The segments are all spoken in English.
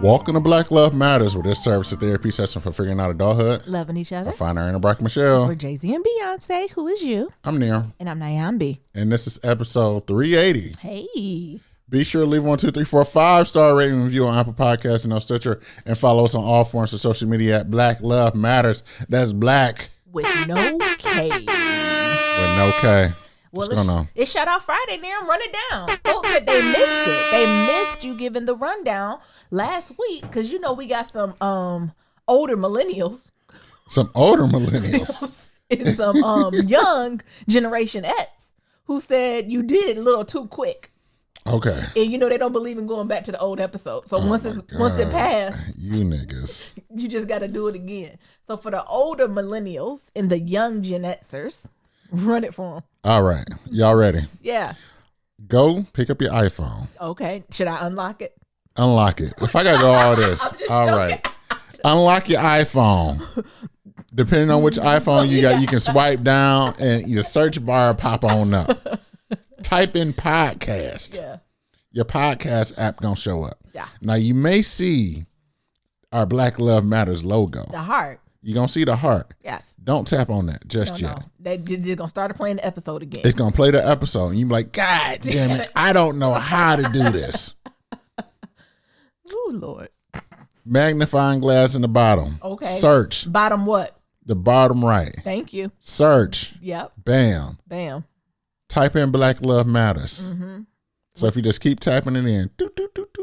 Welcome to Black Love Matters, where this serves a therapy session for figuring out adulthood, loving each other. I find Aaron and Brock Michelle. We're Jay-Z and Beyonce. Who is you? I'm Neil. And I'm Nyambi. And this is episode 380. Hey. Be sure to leave 1, 2, 3, 4, 5-star rating and review on Apple Podcasts and on Stitcher, and follow us on all forms of social media at Black Love Matters. That's Black with no K. With no K. What's going on? It's Shout Out Friday, Neil. Run it down. Folks said they missed it. They missed you giving the rundown last week because you know we got some older millennials. Some older millennials. And some young Generation X who said you did it a little too quick. Okay. And you know they don't believe in going back to the old episode. So once it passed, you niggas, you just got to do it again. So for the older millennials and the young Gen Xers, run it for them. All right. Y'all ready? Yeah. Go pick up your iPhone. Okay. Should I unlock it? Unlock it. If I got to do all this. All right. Unlock your iPhone. Depending on which iPhone you got, you can swipe down and your search bar pop on up. Type in podcast. Yeah. Your podcast app gonna show up. Yeah. Now you may see our Black Love Matters logo. The heart. You're gonna see the heart. Yes. Don't tap on that just yet. They're gonna start playing the episode again. It's gonna play the episode and you be like, God damn it, I don't know how to do this. Oh Lord. Magnifying glass in the bottom. Okay. Search. Bottom what? The bottom right. Thank you. Search. Yep. Bam. Bam. Type in Black Love Matters. Mm-hmm. So if you just keep tapping it in,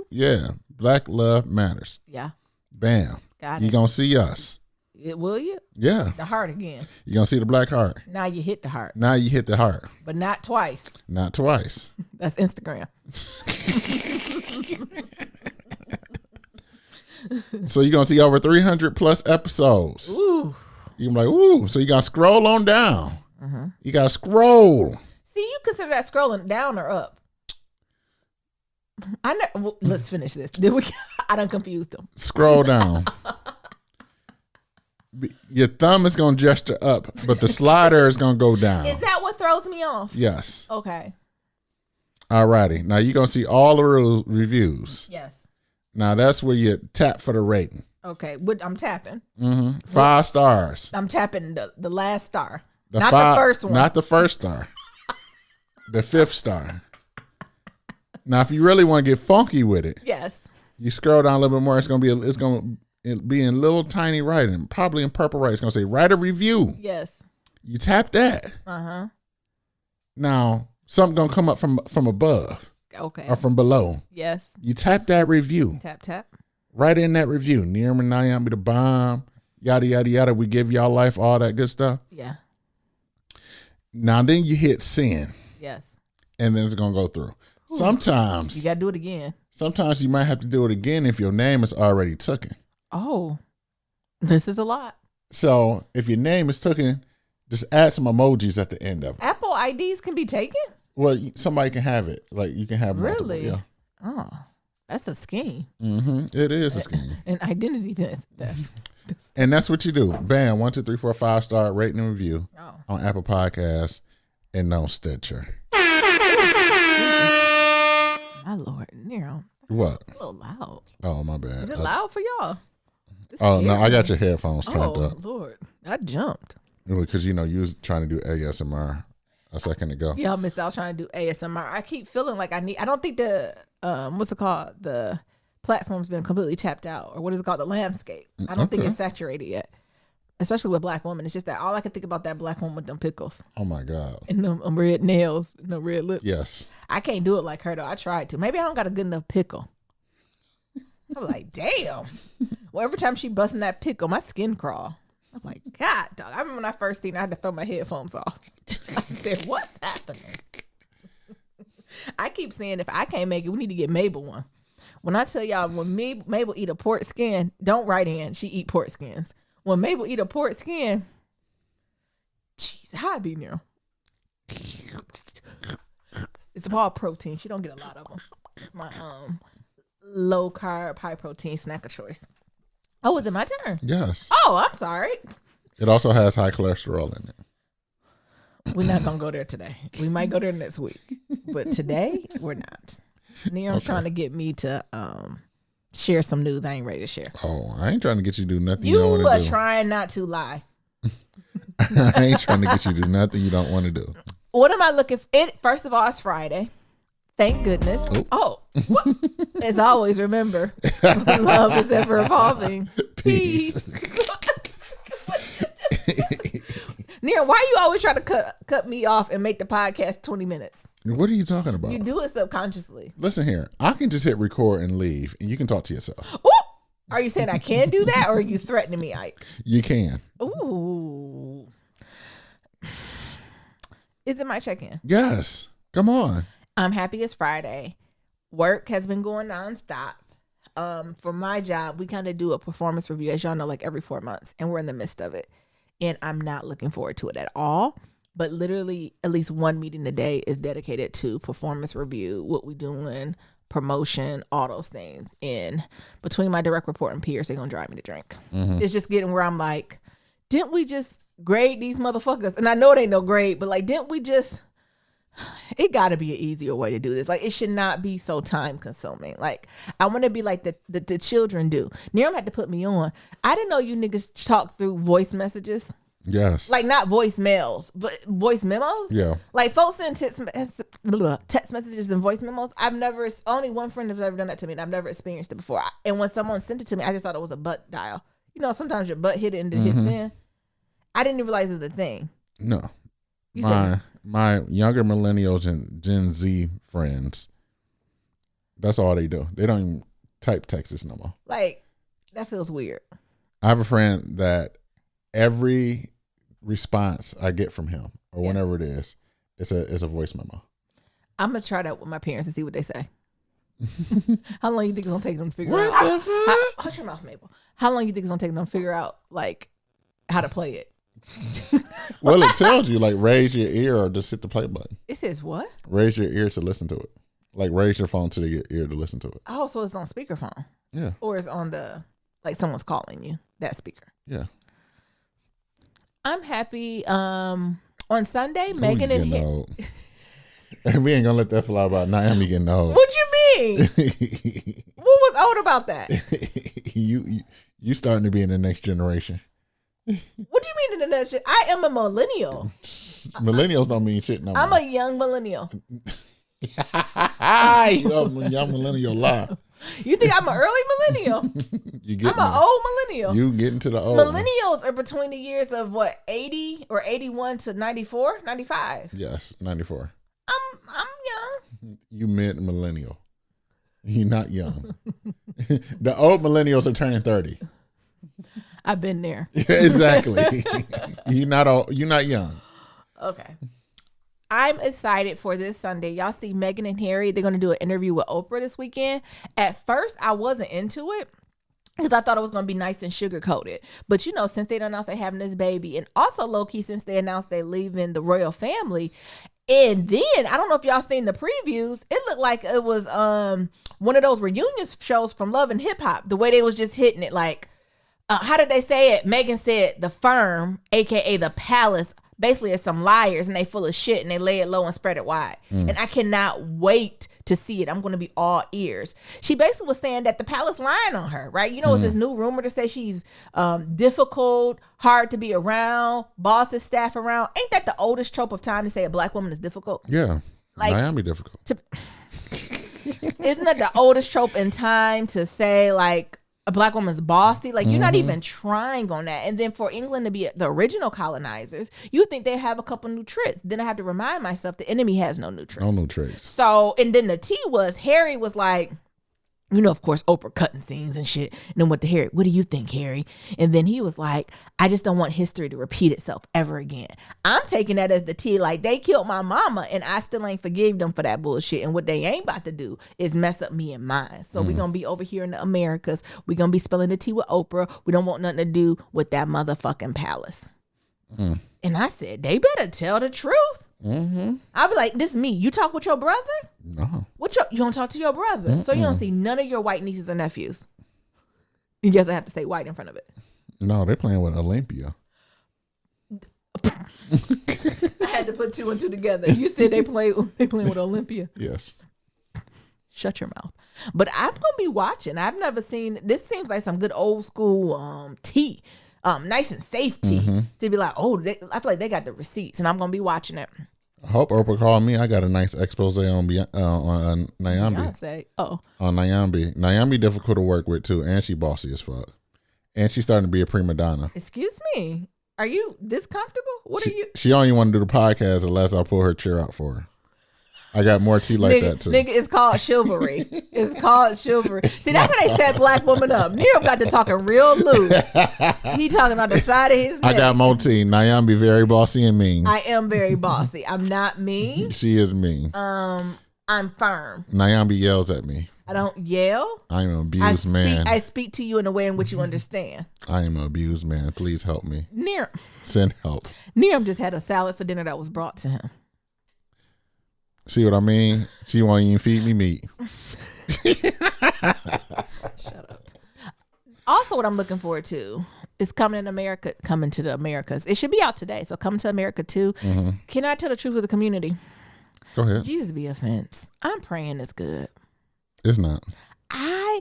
yeah, Black Love Matters. Yeah. Bam. Got You're it. going to see us. Will you? Yeah. The heart again. You're going to see the black heart. Now you hit the heart. Now you hit the heart. But not twice. Not twice. That's Instagram. So you're going to see over 300 plus episodes. Ooh. You're like, ooh. So you got to scroll on down. Mm-hmm. You got to scroll. See, you consider that scrolling down or up? Well, let's finish this. I done confused them. Scroll down. Your thumb is going to gesture up, but the slider is going to go down. Is that what throws me off? Yes. Okay. All righty. Now you're going to see all the reviews. Yes. Now that's where you tap for the rating. Okay. I'm tapping. Mm-hmm. 5 stars. I'm tapping the last star. The first one. Not the first star. The 5th star. Now, if you really want to get funky with it, yes, you scroll down a little bit more. It's gonna be in little tiny writing, probably in purple writing. It's gonna say write a review. Yes. You tap that. Uh-huh. Now something gonna come up from above. Okay. Or from below. Yes. You tap that review. Tap. Right in that review. Near me, Nyambi the bomb. Yada yada yada. We give y'all life, all that good stuff. Yeah. Now then you hit send. Yes. And then it's gonna go through. Ooh. Sometimes you gotta do it again. Sometimes you might have to do it again if your name is already taken. Oh, this is a lot. So if your name is taken, just add some emojis at the end of it. Apple IDs can be taken? Well, somebody can have it. Like you can have really? Multiple, yeah. Oh, that's a scheme. Mm-hmm. It is a scheme. An identity theft. And that's what you do. Bam, 1, 2, 3, 4, 5-star rating and review on Apple Podcasts and on Stitcher. My Lord, Nero. What? A little loud. Oh, my bad. Is it loud for y'all? Oh, no, I got your headphones turned up. Oh, Lord. I jumped. Because, you was trying to do ASMR a second ago. Yeah, Miss, I was trying to do ASMR. I keep feeling like I don't think the, what's it called? The platform's been completely tapped out. Or what is it called? The landscape. I don't think it's saturated yet. Especially with black women. It's just that all I can think about that black woman with them pickles. Oh, my God. And them red nails and the red lips. Yes. I can't do it like her, though. I tried to. Maybe I don't got a good enough pickle. I'm like, damn. Well, every time she busting that pickle, my skin crawl. I'm like, God, dog. I remember when I first seen it, I had to throw my headphones off. I said, what's happening? I keep saying if I can't make it, we need to get Mabel one. When I tell y'all, when Mabel eat a pork skin, don't write in, she eat pork skins. When Mabel eat a pork skin, jeez, how I be now? It's all protein. She don't get a lot of them. It's my low carb, high protein snack of choice. Oh, is it my turn? Yes. Oh, I'm sorry. It also has high cholesterol in it. We're not gonna go there today. We might go there next week, but today we're not. Neil's trying to get me to share some news I ain't ready to share. Oh, I ain't trying to get you to do nothing you don't You want are to do. trying not to lie. I ain't trying to get you to do nothing you don't want to do. What am I looking for? First of all, it's Friday. Thank goodness. Oh, what? As always, remember, love is ever evolving. Peace. Neil, why you always try to cut me off and make the podcast 20 minutes? What are you talking about? You do it subconsciously. Listen here. I can just hit record and leave, and you can talk to yourself. Ooh! Are you saying I can do that, or are you threatening me, Ike? You can. Ooh. Is it my check-in? Yes. Come on. I'm happy it's Friday. Work has been going nonstop. For my job, we kind of do a performance review, as y'all know, like every 4 months, and we're in the midst of it. And I'm not looking forward to it at all. But literally, at least one meeting a day is dedicated to performance review, what we doing, promotion, all those things. And between my direct report and peers, they're going to drive me to drink. Mm-hmm. It's just getting where I'm like, didn't we just grade these motherfuckers? And I know it ain't no grade, but like, didn't we just... It got to be an easier way to do this. Like, it should not be so time consuming. Like, I want to be like the children do. Niram had to put me on. I didn't know you niggas talk through voice messages. Yes. Like, not voicemails, but voice memos. Yeah. Like, folks send text messages and voice memos. Only one friend has ever done that to me, and I've never experienced it before. And when someone sent it to me, I just thought it was a butt dial. You know, sometimes your butt hit it and hit send. I didn't even realize it was a thing. No. My younger millennials and Gen Z friends, that's all they do. They don't even type texts no more. Like, that feels weird. I have a friend that every response I get from him, or whenever it is, it's a voice memo. I'm going to try that with my parents and see what they say. How long you think it's going to take them to figure out? Hush your mouth, Mabel. How long you think it's going to take them to figure out, like, how to play it? Well, it tells you, like, raise your ear or just hit the play button. It says what? Raise your ear to listen to it. Like, raise your phone to your ear to listen to it. Oh, so it's on speakerphone. Yeah. Or it's on like someone's calling you, that speaker. Yeah. I'm happy. On Sunday, Megan and Harry. And we ain't gonna let that fly about Naomi getting old. What you mean? What was old about that? You starting to be in the next generation. What do you mean in the next shit? I am a millennial. Millennials don't mean shit no more. I'm a young millennial. Young millennial lie. You think I'm an early millennial? I'm an old millennial. You getting to the old. Millennials are between the years of what, 80 or 81 to 94, 95. Yes, 94. I'm young. You mid millennial. You're not young. The old millennials are turning 30. I've been there. Yeah, exactly. You're not young. Okay. I'm excited for this Sunday. Y'all see Meghan and Harry. They're going to do an interview with Oprah this weekend. At first, I wasn't into it because I thought it was going to be nice and sugar-coated. But, you know, since they announced they're having this baby, and also low-key since they announced they're leaving the royal family, and then, I don't know if y'all seen the previews, it looked like it was one of those reunion shows from Love and Hip Hop, the way they was just hitting it like, how did they say it? Megan said the firm, aka the palace, basically are some liars and they full of shit and they lay it low and spread it wide. And I cannot wait to see it. I'm going to be all ears. She basically was saying that the palace lying on her, right? You know, it's this new rumor to say she's difficult, hard to be around, bosses, staff around. Ain't that the oldest trope of time to say a black woman is difficult? Yeah. Like, Miami difficult. Isn't that the oldest trope in time to say like, a black woman's bossy? Like, you're not even trying on that. And then for England to be the original colonizers, you think they have a couple new tricks. Then I have to remind myself the enemy has no new tricks. No new tricks. So, and then the tea was, Harry was like, you know, of course, Oprah cutting scenes and shit. And then went to Harry, what do you think, Harry? And then he was like, I just don't want history to repeat itself ever again. I'm taking that as the tea. Like, they killed my mama and I still ain't forgive them for that bullshit. And what they ain't about to do is mess up me and mine. So we're going to be over here in the Americas. We're going to be spilling the tea with Oprah. We don't want nothing to do with that motherfucking palace. And I said, they better tell the truth. I'll be like, this is me. You talk with your brother? No. You don't talk to your brother. So you don't see none of your white nieces or nephews. You guess I have to say white in front of it. No, they're playing with Olympia. I had to put two and two together. You said they playing with Olympia. Yes. Shut your mouth. But I'm gonna be watching. I've never seen this. Seems like some good old school tea, nice and safe tea to be like, oh, I feel like they got the receipts, and I'm gonna be watching it. I hope Oprah called me. I got a nice expose on Nyambi. Beyonce. Oh, on Nyambi. Nyambi difficult to work with too, and she bossy as fuck, and she's starting to be a prima donna. Excuse me. Are you this comfortable? What are you? She only want to do the podcast unless I pull her chair out for her. I got more tea like that too. Nigga, it's called chivalry. It's called chivalry. See, that's how they set black women up. Neil got to talking real loose. He talking on the side of his neck. I got more tea. Nyambi very bossy and mean. I am very bossy. I'm not mean. She is mean. I'm firm. Nyambi yells at me. I don't yell. I am an abused man. I speak to you in a way in which you understand. I am an abused man. Please help me. Send help. Neeram just had a salad for dinner that was brought to him. See what I mean? She won't even feed me meat. Shut up. Also, what I'm looking forward to is Coming to the Americas. It should be out today. So Coming to America 2. Can I tell the truth with the community? Go ahead. Jesus be offense. I'm praying it's good. It's not. I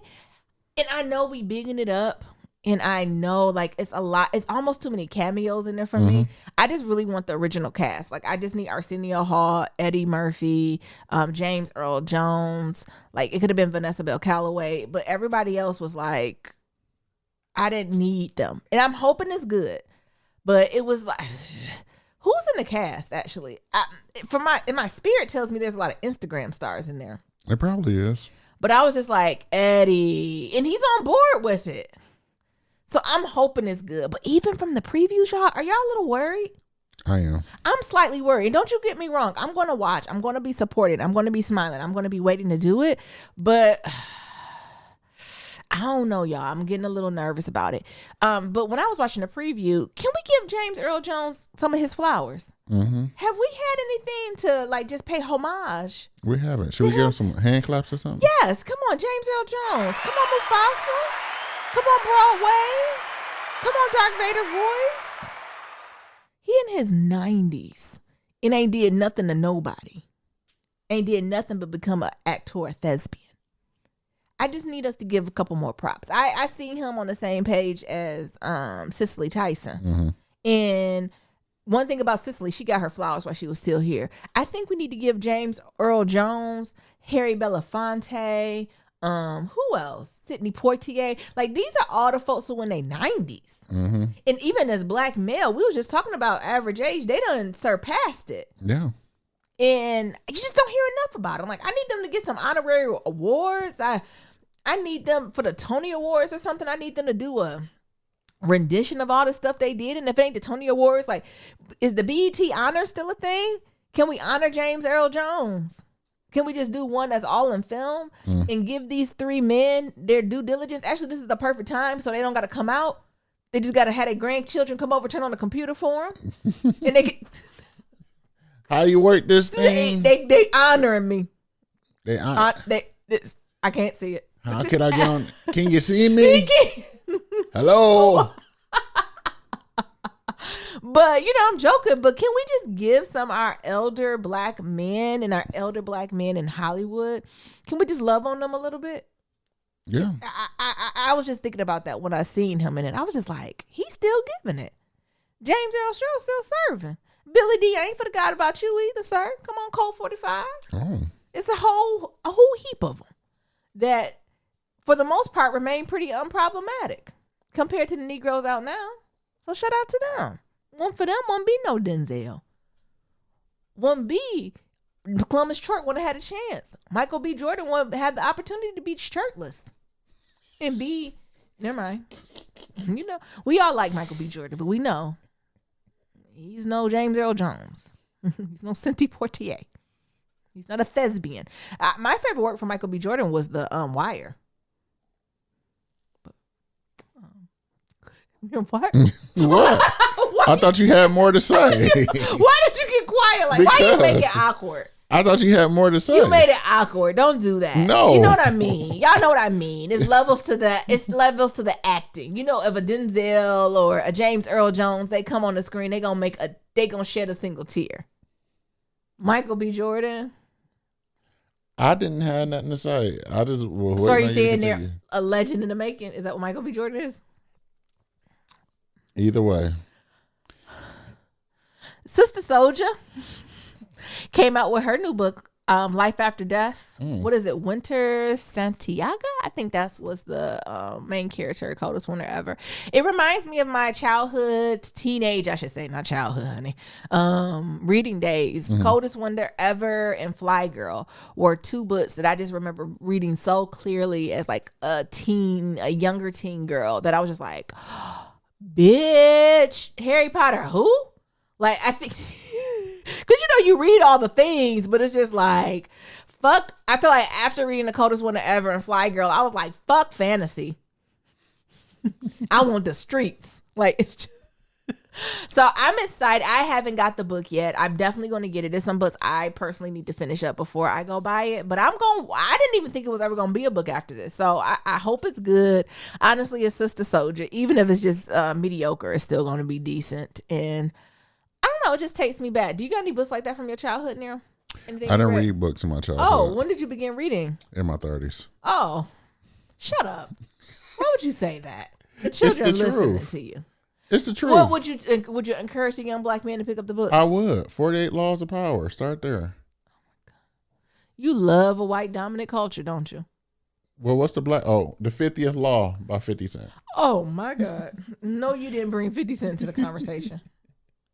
know we bigging it up. And I know, like, it's a lot. It's almost too many cameos in there for me. I just really want the original cast. Like, I just need Arsenio Hall, Eddie Murphy, James Earl Jones. Like, it could have been Vanessa Bell Calloway. But everybody else was like, I didn't need them. And I'm hoping it's good. But it was like, who's in the cast, actually? My spirit tells me there's a lot of Instagram stars in there. It probably is. But I was just like, Eddie. And he's on board with it. So I'm hoping it's good. But even from the previews, y'all, are y'all a little worried? I am. I'm slightly worried. And don't you get me wrong. I'm going to watch. I'm going to be supporting. I'm going to be smiling. I'm going to be waiting to do it. But I don't know, y'all. I'm getting a little nervous about it. But when I was watching the preview, can we give James Earl Jones some of his flowers? Have we had anything to, like, just pay homage? We haven't. Should we give him some hand claps or something? Yes. Come on, James Earl Jones. Come on, Mufasa. Come on, Broadway. Come on, Darth Vader voice. He in his 90s and ain't did nothing to nobody. Ain't did nothing but become an actor or thespian. I just need us to give a couple more props. I see him on the same page as Cicely Tyson. And one thing about Cicely, she got her flowers while she was still here. I think we need to give James Earl Jones, Harry Belafonte, who else? Sidney Poitier. Like, these are all the folks who in their 90s. And even as black male, we was just talking about average age. They done surpassed it. Yeah. And you just don't hear enough about them. Like, I need them to get some honorary awards. I need them for the Tony Awards or something. I need them to do a rendition of all the stuff they did. And if it ain't the Tony Awards, like, is the BET honor still a thing? Can we honor James Earl Jones? Can we just do one that's all in film and give these three men their due diligence? Actually, this is the perfect time, so they don't got to come out. They just got to have their grandchildren come over, turn on the computer for them. And they can... How you work this thing? They honoring me. They honor. I can't see it. How can I get on? Can you see me? Hello. But, I'm joking. But can we just give some of our elder black men and our elder black men in Hollywood, can we just love on them a little bit? Yeah. I was just thinking about that when I seen him in it. I was just like, he's still giving it. James Earl Jones still serving. Billy D ain't forgot about you either, sir. Come on, Colt 45. Oh. It's a whole heap of them that, for the most part, remain pretty unproblematic compared to the Negroes out now. So shout out to them. One for them, one be no Denzel. One B, Columbus Short wouldn't have had a chance. Michael B. Jordan wouldn't have the opportunity to be shirtless. And B, never mind. We all like Michael B. Jordan, but we know he's no James Earl Jones. He's no Cynthia Portier. He's not a thespian. My favorite work from Michael B. Jordan was The Wire. What? What? I thought you had more to say. Why did you get quiet? Like, why you make it awkward? I thought you had more to say. You made it awkward. Don't do that. No. You know what I mean. Y'all know what I mean. It's levels to the acting. If a Denzel or a James Earl Jones, they come on the screen, they gonna shed a single tear. Michael B. Jordan. I didn't have nothing to say. I just So are you saying they're a legend in the making? Is that what Michael B. Jordan is? Either way. Sister Souljah came out with her new book, Life After Death. What is it? Winter Santiago? I think that was the main character, coldest winter ever. It reminds me of my childhood, teenage, I should say, not childhood, honey. Reading days. Coldest Winter Ever and Fly Girl were two books that I just remember reading so clearly as like a younger teen girl that I was just like, bitch, Harry Potter, who? Like, I think, because you read all the things, but it's just like, fuck. I feel like after reading The Coldest Winter Ever and Fly Girl, I was like, fuck fantasy. I want the streets. Like, it's just. So I'm excited. I haven't got the book yet. I'm definitely going to get it. There's some books I personally need to finish up before I go buy it. But I didn't even think it was ever going to be a book after this. So I hope it's good. Honestly, it's Sister Souljah. Even if it's just mediocre, it's still going to be decent. And I don't know. It just takes me back. Do you got any books like that from your childhood, Neil? I didn't read books in my childhood. Oh, when did you begin reading? In my 30s. Oh, shut up. Why would you say that? The children are listening to you. It's the truth. What would you encourage a young black man to pick up the book? I would. 48 Laws of Power. Start there. Oh my God. You love a white dominant culture, don't you? Well, what's the The 50th Law by 50 Cent. Oh my God. No, you didn't bring 50 Cent to the conversation.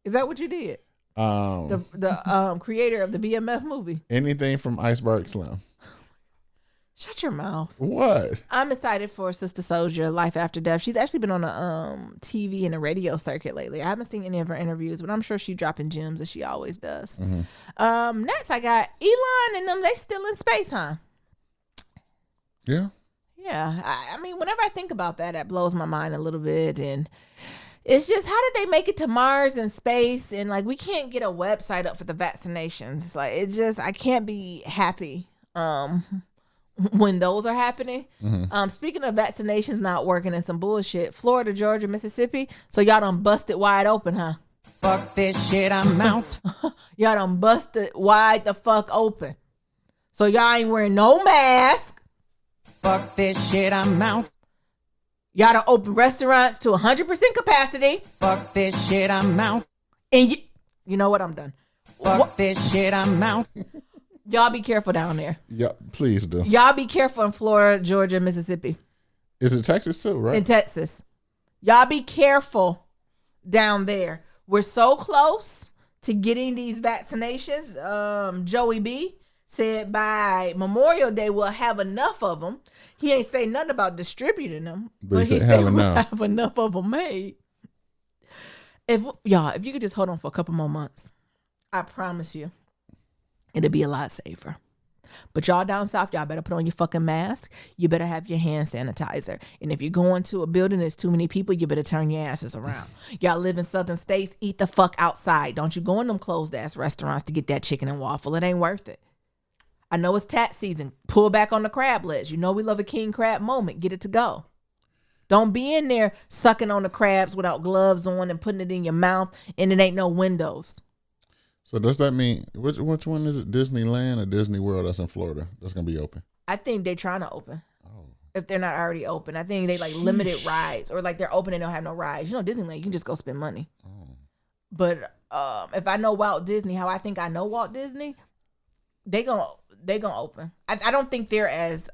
Is that what you did? The creator of the BMF movie. Anything from Iceberg Slim. Shut your mouth. What? I'm excited for Sister Souljah, Life After Death. She's actually been on the TV and the radio circuit lately. I haven't seen any of her interviews, but I'm sure she's dropping gems as she always does. Next, I got Elon and them. They still in space, huh? Yeah. Yeah. I mean, whenever I think about that, that blows my mind a little bit. And it's just, how did they make it to Mars and space? And like, we can't get a website up for the vaccinations. Like, it's just, I can't be happy. When those are happening. Speaking of vaccinations not working and some bullshit, Florida, Georgia, Mississippi, so y'all done busted wide open, huh? Fuck this shit, I'm out. Y'all done busted wide the fuck open. So y'all ain't wearing no mask. Fuck this shit, I'm out. Y'all done open restaurants to 100% capacity. Fuck this shit, I'm out. And you know what? I'm done. Fuck this shit, I'm out. Y'all be careful down there. Yeah, please do. Y'all be careful in Florida, Georgia, Mississippi. Is it Texas too, right? In Texas. Y'all be careful down there. We're so close to getting these vaccinations. Joey B said by Memorial Day we'll have enough of them. He ain't say nothing about distributing them, but he said we'll have enough of them made. If you could just hold on for a couple more months, I promise you, it'll be a lot safer. But y'all down south, y'all better put on your fucking mask. You better have your hand sanitizer. And if you go into a building there's too many people, you better turn your asses around. Y'all live in southern states, eat the fuck outside. Don't you go in them closed ass restaurants to get that chicken and waffle. It ain't worth it. I know it's tax season. Pull back on the crablets. You know we love a king crab moment. Get it to go. Don't be in there sucking on the crabs without gloves on and putting it in your mouth and it ain't no windows. So does that mean, which one is it, Disneyland or Disney World that's in Florida that's going to be open? I think they're trying to open. Oh. If they're not already open. I think they like limited rides, or like they're open and don't have no rides. You know, Disneyland, you can just go spend money. Oh. But if I know Walt Disney, how I think I know Walt Disney, they gonna open. I don't think they're as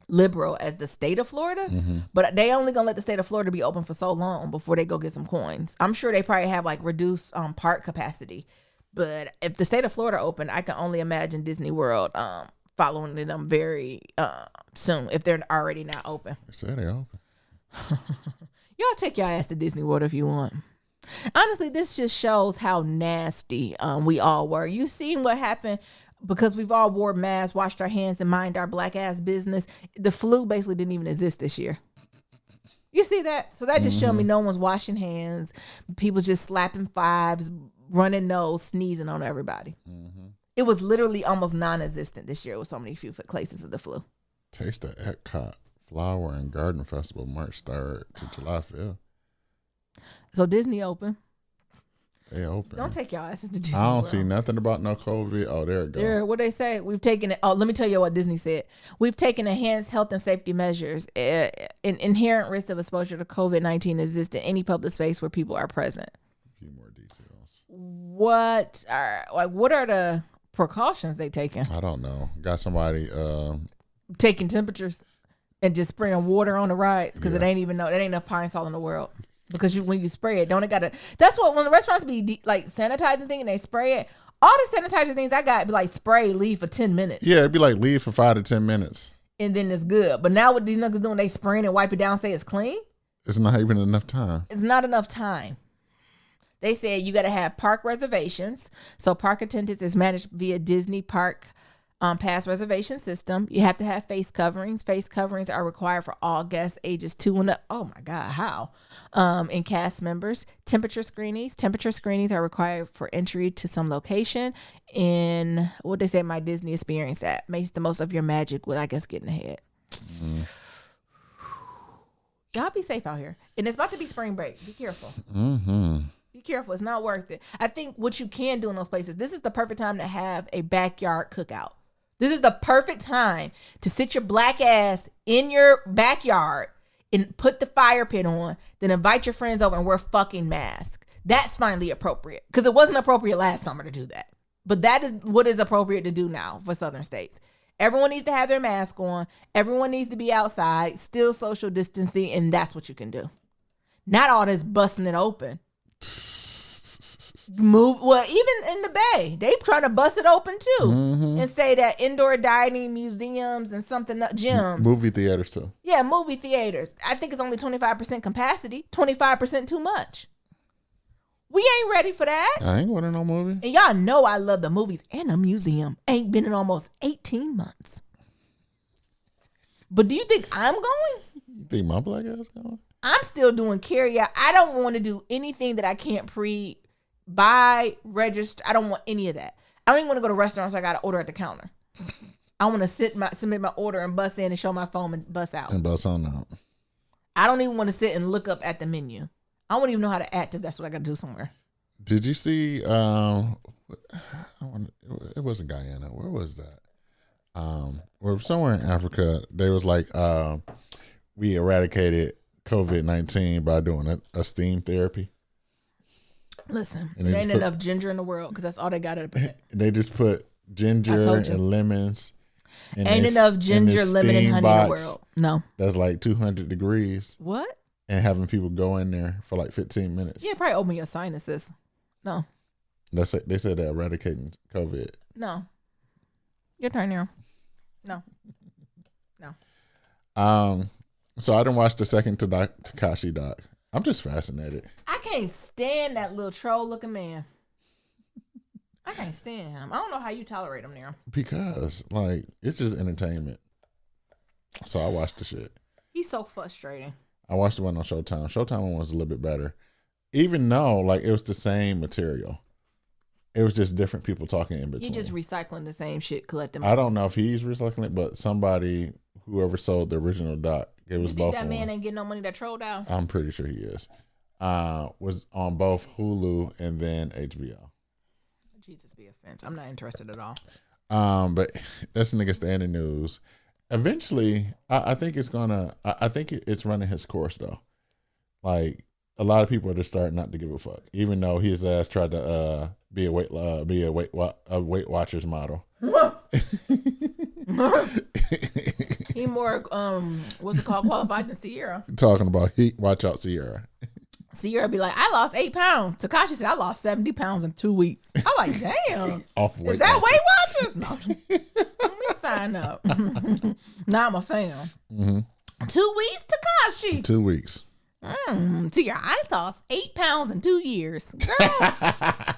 liberal as the state of Florida, but they only gonna let the state of Florida be open for so long before they go get some coins. I'm sure they probably have like reduced park capacity, but if the state of Florida open, I can only imagine Disney World following them very soon if they're already not open. They say they're open. Y'all take your ass to Disney World if you want. Honestly, this just shows how nasty we all were. You seen what happened. Because we've all wore masks, washed our hands, and mind our black ass business, the flu basically didn't even exist this year. You see that? So that just showed me no one's washing hands. People just slapping fives, running nose, sneezing on everybody. It was literally almost non-existent this year with so many few cases of the flu. Taste the Epcot Flower and Garden Festival March 3rd to July 5th. So Disney open. They open. Don't take y'all asses to Disney I don't World. see nothing about no COVID. Oh, there it goes. There, what they say? We've taken it. Oh, let me tell you what Disney said. We've taken enhanced health and safety measures. An inherent risk of exposure to COVID-19 exists in any public space where people are present. A few more details. What are the precautions they taking? I don't know. Got somebody. Taking temperatures and just spraying water on the rides because Yeah. it ain't enough pine salt in the world. Because when you spray it, don't it gotta? That's what when the restaurants be like sanitizing thing and they spray it. All the sanitizer things I got be like spray, leave for 10 minutes, Yeah, it'd be like leave for 5 to 10 minutes. and then it's good. But now what these niggas doing? They spraying and wipe it down, say it's clean. It's not even enough time. It's not enough time. They said you got to have park reservations. So park attendance is managed via Disney Park pass reservation system. You have to have face coverings. Face coverings are required for all guests ages 2 and up. Oh my God, how? And cast members. Temperature screenings. Temperature screenings are required for entry to some location. In what they say, my Disney experience that makes the most of your magic with, I guess, getting ahead. Y'all be safe out here. And it's about to be spring break. Be careful. Be careful. It's not worth it. I think what you can do in those places, this is the perfect time to have a backyard cookout. This is the perfect time to sit your black ass in your backyard and put the fire pit on, then invite your friends over and wear fucking masks. That's finally appropriate because it wasn't appropriate last summer to do that. But that is what is appropriate to do now for Southern states. Everyone needs to have their mask on. Everyone needs to be outside, still social distancing, and that's what you can do. Not all this busting it open. Well, even in the Bay, they trying to bust it open too, and say that indoor dining, museums, and something gyms, Movie theaters too. yeah, movie theaters. I think it's only 25% capacity. 25% too much. We ain't ready for that. I ain't going to no movie. And y'all know I love the movies and the museum. Ain't been in almost 18 months. But do you think I'm going? You think my black ass going? I'm still doing carry out. I don't want to do anything that I can't buy, register. I don't want any of that. I don't even want to go to restaurants. I got to order at the counter. I want to submit my order and bus in and show my phone and bus out. And bust on out. I don't even want to sit and look up at the menu. I don't even know how to act if that's what I got to do somewhere. Did you see? It wasn't Guyana. Where was that? Or somewhere in Africa. They was like, we eradicated COVID-19 by doing a steam therapy. Listen, And there they ain't just put- enough ginger in the world because that's all they got at it. They just put I ginger told you. and lemons. in Ain't this- enough in ginger, this lemon, and steam honey in the box world. No. That's like 200 degrees, What? and having people go in there for like 15 minutes. Yeah, probably open your sinuses. No. That's it. They said they're eradicating COVID. No. Your turn here. No. So I didn't watch the second Tekashi doc. I'm just fascinated. I can't stand that little troll looking man. I can't stand him. I don't know how you tolerate him there. Because, like, it's just entertainment. So I watched the shit. He's so frustrating. I watched the one on Showtime. Showtime one was a little bit better. Even though, like, it was the same material. It was just different people talking in between. He just recycling the same shit, collecting. I don't know if he's recycling it, but somebody, whoever sold the original doc, it was You both think that on. man ain't getting no money that trolled out? I'm pretty sure he is. Was on both Hulu and then HBO. Jesus be offense. I'm not interested at all. But that's nigga stay in the news. Eventually, I think it's gonna. I think it's running his course though. Like a lot of people are just starting not to give a fuck, even though his ass tried to be a Weight Watchers model. He more what's it called, qualified than Sierra. Talking about heat. Watch out, Sierra. Sierra be like, I lost 8 pounds. Takashi said I lost 70 pounds in 2 weeks. I'm like, damn. Off Weight Is that Watchers. Weight Watchers? No. Let me sign up. Now I'm a fan. 2 weeks, Takashi. 2 weeks. Sierra, I lost 8 pounds in 2 years. Girl, I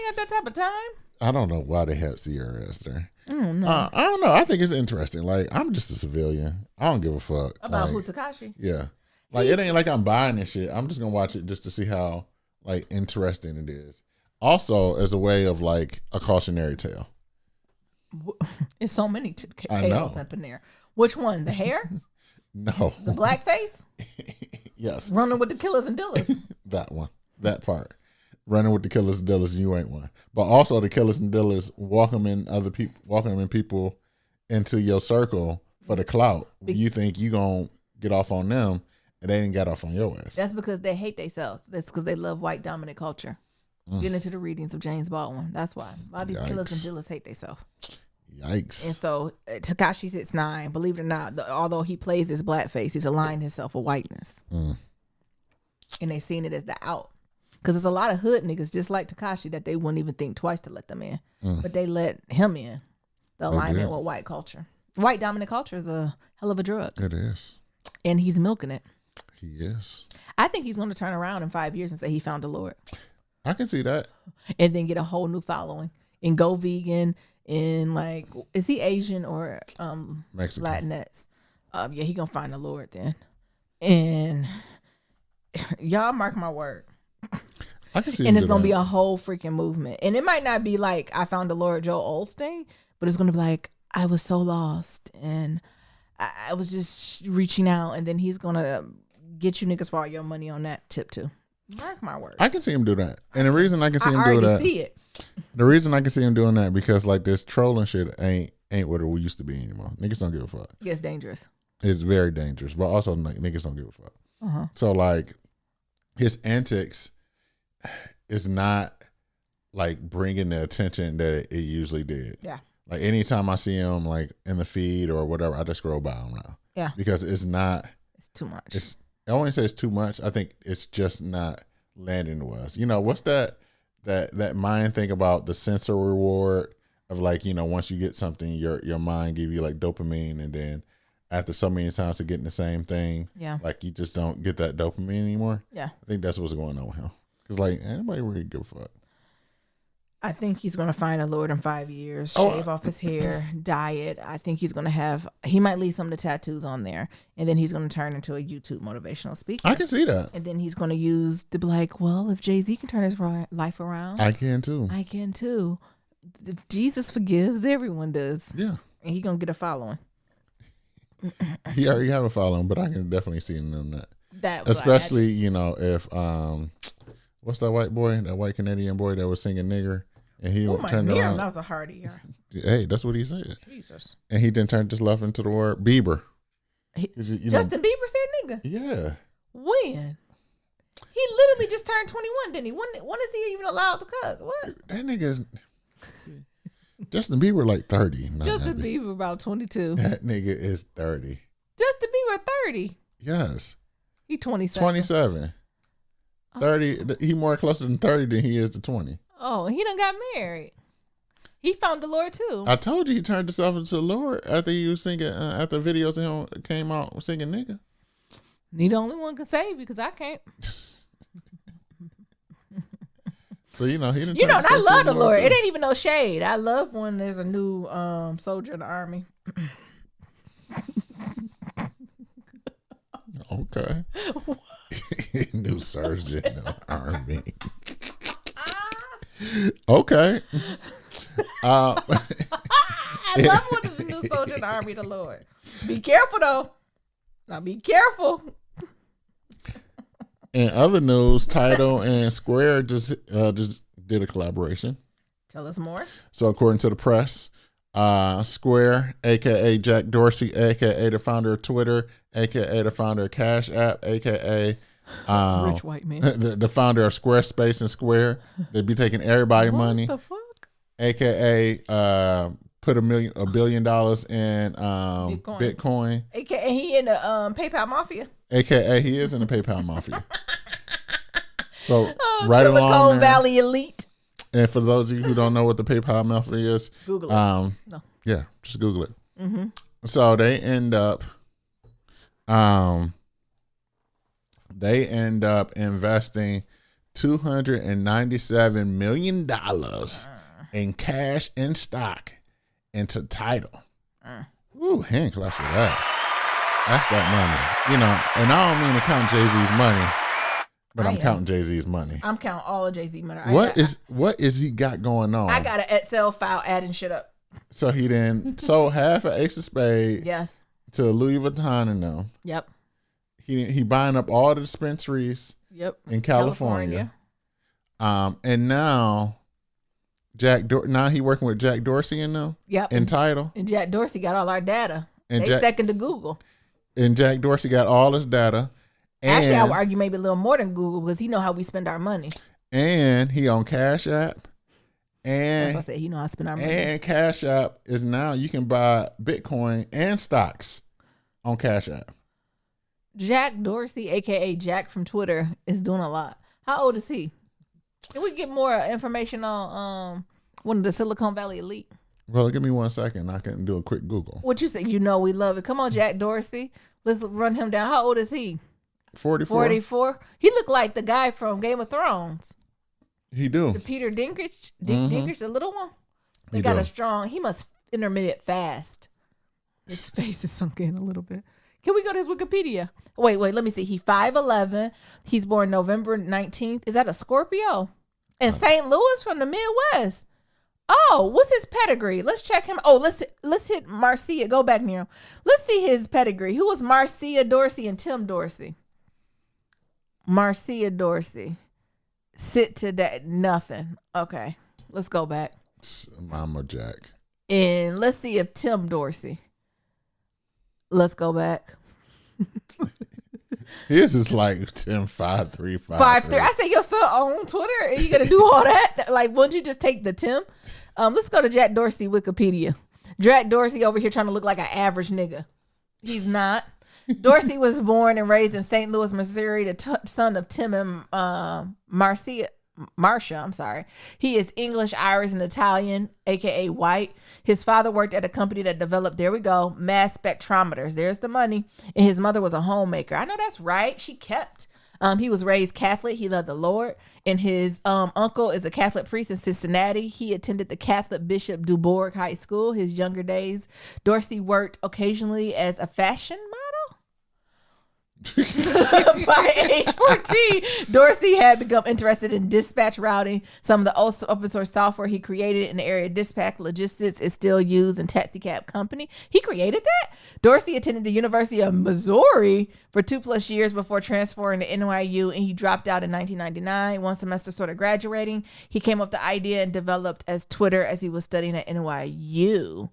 ain't got that type of time. I don't know why they have Sierra as there. I don't know. I think it's interesting. Like, I'm just a civilian. I don't give a fuck. About like, who, Takashi? Yeah. Like, it ain't like I'm buying this shit. I'm just going to watch it just to see how, like, interesting it is. Also, as a way of, like, a cautionary tale. It's so many I tails know. up in there. Which one? The hair? No. The blackface? Yes. Running with the killers and dealers. That one. That part. running with the killers and dealers, and you ain't one. But also the killers and dealers welcoming people into your circle for the clout. You think you gonna get off on them, and they didn't get off on your ass. That's because they hate themselves. That's because they love white dominant culture. Get into the readings of James Baldwin. That's why a lot of these killers and dealers hate themselves. Yikes. And so Tekashi 6ix9ine, believe it or not, although he plays his blackface, he's aligned himself with whiteness. And they seen it as the out. Because there's a lot of hood niggas just like Tekashi that they wouldn't even think twice to let them in. But they let him in. The alignment with white culture. White dominant culture is a hell of a drug. It is. And he's milking it. He is. I think he's going to turn around in 5 years and say he found the Lord. I can see that. And then get a whole new following. And go vegan. And like, is he Asian or Mexican. Latinx? Yeah, he going to find the Lord then. And y'all mark my word. I can see And it's going to be a whole freaking movement. And it might not be like I found the Lord Joel Osteen, but it's going to be like I was so lost and I was just reaching out, and then he's going to get you niggas for all your money on that tip too. Mark my words. I can see him do that. And the reason I can see him do already that. see it. The reason I can see him doing that because like this trolling shit ain't what it used to be anymore. Niggas don't give a fuck. It gets dangerous. It's very dangerous, but also like, niggas don't give a fuck. So like his antics is not like bringing the attention that it usually did. Yeah. Like anytime I see him like in the feed or whatever, I just scroll by him now. Yeah. Because it's not. It's too much. I wouldn't say it's too much. I think it's just not landing to us. You know, what's that mind thing about the sensor reward of like, you know, once you get something, your mind give you like dopamine, and then after so many times of getting the same thing, like you just don't get that dopamine anymore. Yeah. I think that's what's going on with him. Because like anybody really give a fuck. I think he's going to find a Lord in 5 years, shave off his hair, dye it. I think he might leave some of the tattoos on there, and then he's going to turn into a YouTube motivational speaker. I can see that. And then he's going to be like, well, if Jay-Z can turn his life around, I can too. I can too. If Jesus forgives, everyone does. Yeah. And he's going to get a following. He already have a following, but I can definitely see him in that. Especially, you know, if, what's that white boy, that white Canadian boy that was singing nigger? And he turned around. That was a hardy. Hey, that's what he said. Jesus. And he didn't turn his left into the word Bieber. Justin Bieber said nigga? Yeah. When? He literally just turned 21, didn't he? When is he even allowed to cuss? What? That nigga is... Justin Bieber like 30. Justin Bieber about 22. That nigga is 30. Justin Bieber 30? Yes. He 27. 27. 30. He more closer than 30 than he is to 20. Oh, he done got married. He found the Lord too. I told you he turned himself into the Lord after he was singing, after videos of him came out singing nigga. He the only one can save you because I can't. So, you know, he didn't. You know, and I love the Lord. It ain't even no shade. I love when there's a new soldier in the army. Okay. New surgeon in the army. Okay. I love when there's a new soldier in the army, the Lord. Be careful though. Now be careful. In other news, Tidal and Square just did a collaboration. Tell us more. So according to the press, Square, aka Jack Dorsey, aka the founder of Twitter, aka the founder of Cash App, aka rich white man, the founder of Squarespace and Square, they'd be taking everybody money. What the fuck? AKA put $1 billion in Bitcoin. AKA he in the PayPal mafia. AKA he is in the PayPal mafia. So right Silicon along there, Valley elite. And for those of you who don't know what the PayPal mafia is, Google it. No. Yeah, just Google it. Mm-hmm. So they end up investing $297 million in cash and stock into Tidal. Ooh, hand clap for that. That's that money. You know, and I don't mean to count Jay-Z's money, but I'm counting Jay-Z's money. I'm counting all of Jay-Z money. What is he got going on? I got an Excel file adding shit up. So he then sold half of Ace of Spades. Yes. To Louis Vuitton and them. Yep. He buying up all the dispensaries. Yep. In California. And now now he working with Jack Dorsey in them. Yep. In Tidal. And Jack Dorsey got all our data. And they second to Google. And Jack Dorsey got all his data. And, actually, I would argue maybe a little more than Google because he know how we spend our money. And he on Cash App. And that's what I said. He know how to spend our money. And Cash App is now you can buy Bitcoin and stocks on Cash App. Jack Dorsey, aka Jack from Twitter, is doing a lot. How old is he? Can we get more information on one of the Silicon Valley elite? Well, give me 1 second. I can do a quick Google. What you say? You know we love it. Come on, Jack Dorsey. Let's run him down. How old is he? 44. 44. He looked like the guy from Game of Thrones. He do. The Peter Dinklage, Dinklage, the little one. They He got do. a strong. He must intermittent fast. His face is sunk in a little bit. Can we go to his Wikipedia? Wait. Let me see. He 5'11". He's born November 19th. Is that a Scorpio? And St. Louis from the Midwest. Oh, what's his pedigree? Let's check him. Oh, let's hit Marcia. Go back near him. Let's see his pedigree. Who was Marcia Dorsey and Tim Dorsey? Marcia Dorsey. Sit to that. Nothing. Okay. Let's go back. Mama Jack. And let's see if Tim Dorsey. Let's go back. His is like 10-5-3-5. 5'3". I said your son on Twitter and you gonna do all that? Like, wouldn't you just take the Tim? Let's go to Jack Dorsey Wikipedia. Jack Dorsey over here trying to look like an average nigga. He's not. Dorsey was born and raised in St. Louis, Missouri, the son of Tim and Marcia, I'm sorry. He is English, Irish, and Italian, aka white. His father worked at a company that developed, there we go, mass spectrometers. There's the money. And his mother was a homemaker. I know that's right. She kept. He was raised Catholic. He loved the Lord. And his uncle is a Catholic priest in Cincinnati. He attended the Catholic Bishop Dubourg High School. His younger days, Dorsey worked occasionally as a fashion model. By age 14, Dorsey had become interested in dispatch routing. Some of the open source software he created in the area of dispatch logistics is still used in taxi cab company. He created that. Dorsey attended the University of Missouri for 2+ years before transferring to NYU, and he dropped out in 1999. One semester sort of graduating, he came up with the idea and developed as Twitter as he was studying at NYU.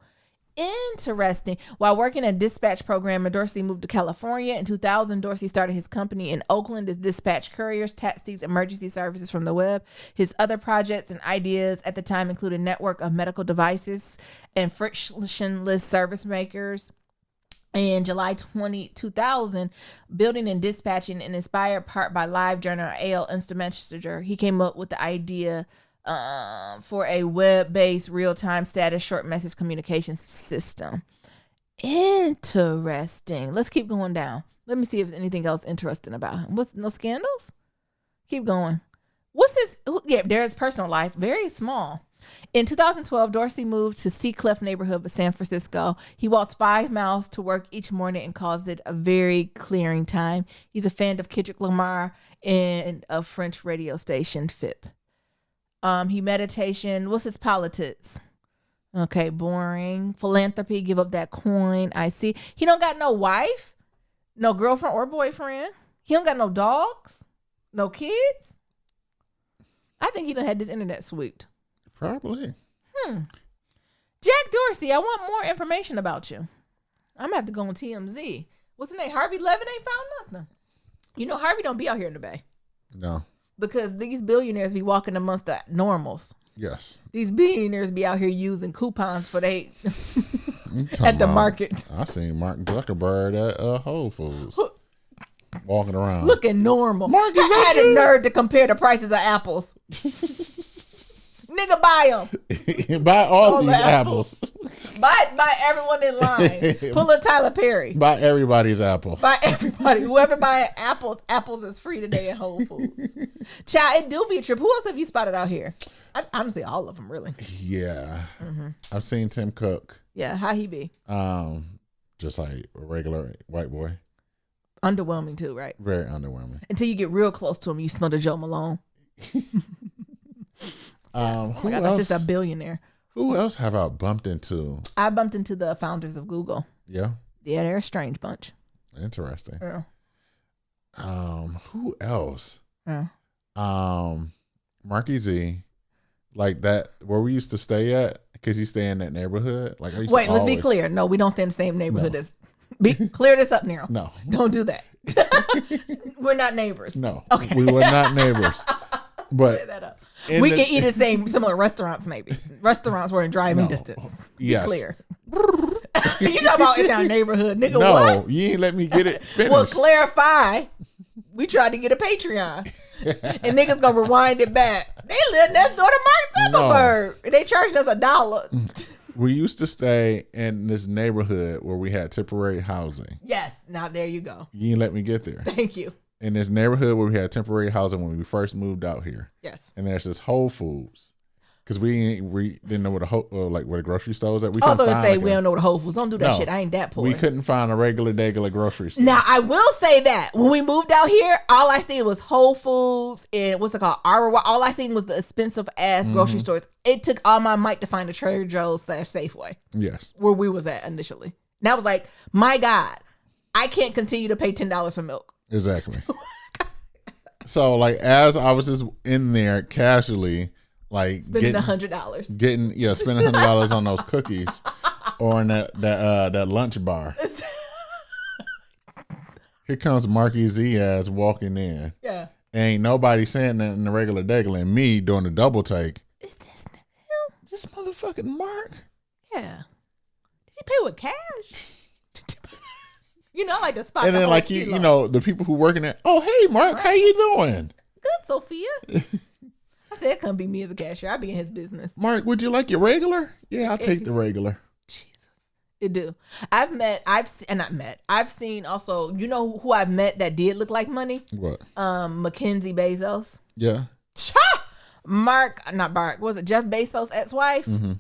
Interesting. While working at dispatch programmer, Dorsey moved to California. In 2000, Dorsey started his company in Oakland as dispatch couriers, taxis, emergency services from the web. His other projects and ideas at the time included a network of medical devices and frictionless service makers. In July 2000, building and dispatching and inspired part by LiveJournal A.L. Instrumenster, he came up with the idea for a web-based real-time status short message communication system. Interesting. Let's keep going down. Let me see if there's anything else interesting about him. What's no scandals? Keep going. What's this? Yeah, there's personal life. Very small. In 2012, Dorsey moved to Seacliff neighborhood of San Francisco. He walks 5 miles to work each morning and calls it a very clearing time. He's a fan of Kendrick Lamar and a French radio station, FIP. He meditation. What's his politics? Okay, boring. Philanthropy, give up that coin. I see. He don't got no wife, no girlfriend or boyfriend. He don't got no dogs, no kids. I think he done had this internet swept. Probably. Jack Dorsey, I want more information about you. I'm gonna have to go on TMZ. What's his name? Harvey Levin ain't found nothing. You know Harvey don't be out here in the Bay. No. Because these billionaires be walking amongst the normals. Yes. These billionaires be out here using coupons for they at the market. I seen Mark Zuckerberg at Whole Foods walking around. Looking normal. Mark, is I that had a you? nerd to compare the prices of apples. Nigga, buy them. Buy all the these apples. Buy everyone in line. Pull a Tyler Perry. Buy everybody's apple. Buy everybody. Whoever buying apples is free today at Whole Foods. Child, it do be a trip. Who else have you spotted out here? Honestly, all of them, really. Yeah. I've seen Tim Cook. Yeah, how he be? Just like a regular white boy. Underwhelming too, right? Very underwhelming. Until you get real close to him, you smell the Joe Malone. Who That's else? just a billionaire. Who else have I bumped into? I bumped into the founders of Google. Yeah. Yeah, they're a strange bunch. Interesting. Yeah. Who else? Yeah. Marky Z, like that where we used to stay at, because you stay in that neighborhood. Like I used Wait, to let's be always- clear. No, we don't stay in the same neighborhood No. as. Clear this up, Nero. No, Don't do that. We're not neighbors. no, Okay. we were not neighbors. Clear But that up. in We the- can eat at similar restaurants, maybe. Restaurants were in driving No. distance. Be Yes. clear. You talking about in our neighborhood, nigga? no, What? you ain't let me get it finished. Well, clarify. We tried to get a Patreon, and niggas gonna rewind it back. They live next door to Mark Zuckerberg, and they charged us $1. We used to stay in this neighborhood where we had temporary housing. Yes. Now there you go. You ain't let me get there. Thank you. In this neighborhood where we had temporary housing when we first moved out here, Yes. and there's this Whole Foods, because we didn't know where the grocery stores at. We Although couldn't to find say like we a- don't know the Whole Foods. Don't do that No. shit. I ain't that poor. we couldn't find a regular grocery store. Now I will say that when we moved out here, all I seen was Whole Foods and what's it called, Arawa. All I seen was the expensive ass grocery stores. It took all my might to find a Trader Joe's / Safeway Yes. where we was at initially. And I was like, my God, I can't continue to pay $10 for milk. Exactly. So like as I was just in there casually, like Spending $100. spending $100 on those cookies or in that lunch bar. Here comes Marky Z ass walking in. Yeah. Ain't nobody saying that in the regular degular, and me doing the double take. Is this nigga him? This motherfucking Mark. Yeah. Did he pay with cash? You know, I like to spot And the then whole like kilo. you know, the people who working there, oh hey Mark, how you doing? Good, Sophia. I said, it couldn't be me as a cashier. I'd be in his business. Mark, would you like your regular? Yeah, I'll take the regular. Jesus. It do. I've seen also, you know who I've met that did look like money? What? Mackenzie Bezos. Yeah. Cha! Not Mark, was it Jeff Bezos' ex-wife? Mm-hmm.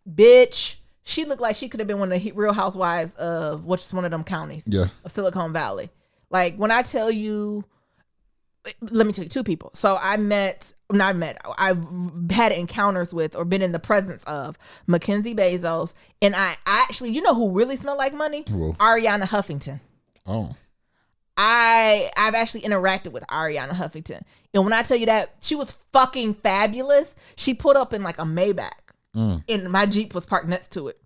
Bitch. She looked like she could have been one of the Real Housewives of what's one of them counties Yeah. of Silicon Valley. Like when I tell you, let me tell you two people. So I've had encounters with or been in the presence of Mackenzie Bezos, and I actually, you know who really smelled like money? Who? Ariana Huffington. Oh. I've actually interacted with Ariana Huffington, and when I tell you that she was fucking fabulous, she put up in like a Maybach, and my Jeep was parked next to it.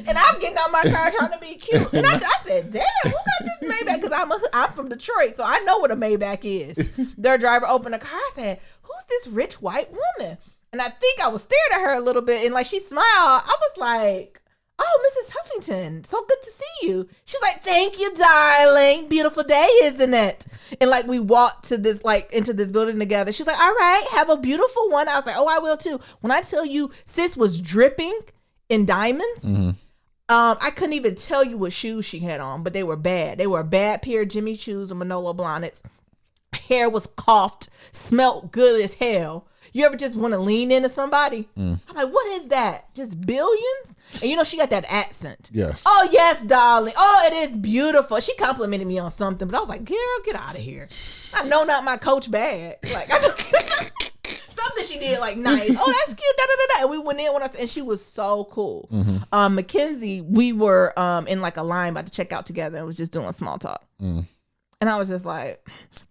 And I'm getting out my car trying to be cute. And I said, damn, who got this Maybach? Because I'm from Detroit, so I know what a Maybach is. Their driver opened the car. I said, who's this rich white woman? And I think I was staring at her a little bit. And like she smiled. I was like, oh, Mrs. Huffington, so good to see you. She's like, thank you, darling. Beautiful day, isn't it? And like we walked to this, like into this building together. She's like, all right, have a beautiful one. I was like, oh, I will too. When I tell you, sis was dripping in diamonds. Mm-hmm. I couldn't even tell you what shoes she had on, but they were bad. They were a bad pair of Jimmy Choos and Manolo Blahniks. Hair was coiffed, smelled good as hell. You ever just want to lean into somebody? I'm like, what is that? Just billions? And you know, she got that accent. Yes. Oh, yes, darling. Oh, it is beautiful. She complimented me on something, but I was like, girl, get out of here. I know not my Coach bag. Like, I know. Something she did like nice. Oh, that's cute. Da, da, da, da. And we went in and she was so cool. Mackenzie, we were in like a line about to check out together and was just doing small talk. And I was just like,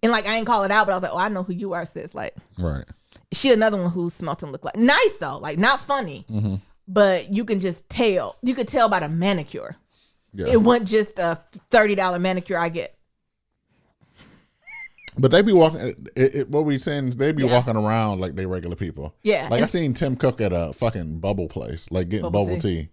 and like I ain't call it out, but I was like, oh, I know who you are, sis. Like, Right. she another one who smelt and looked like nice though, like not funny, but you can just tell. You could tell by the manicure. Yeah. It wasn't just a $30 manicure I get. But they be walking. What we saying is they be Yeah. walking around like they regular people. Yeah. Like I And- seen Tim Cook at a fucking bubble place, like getting Bubble bubble tea.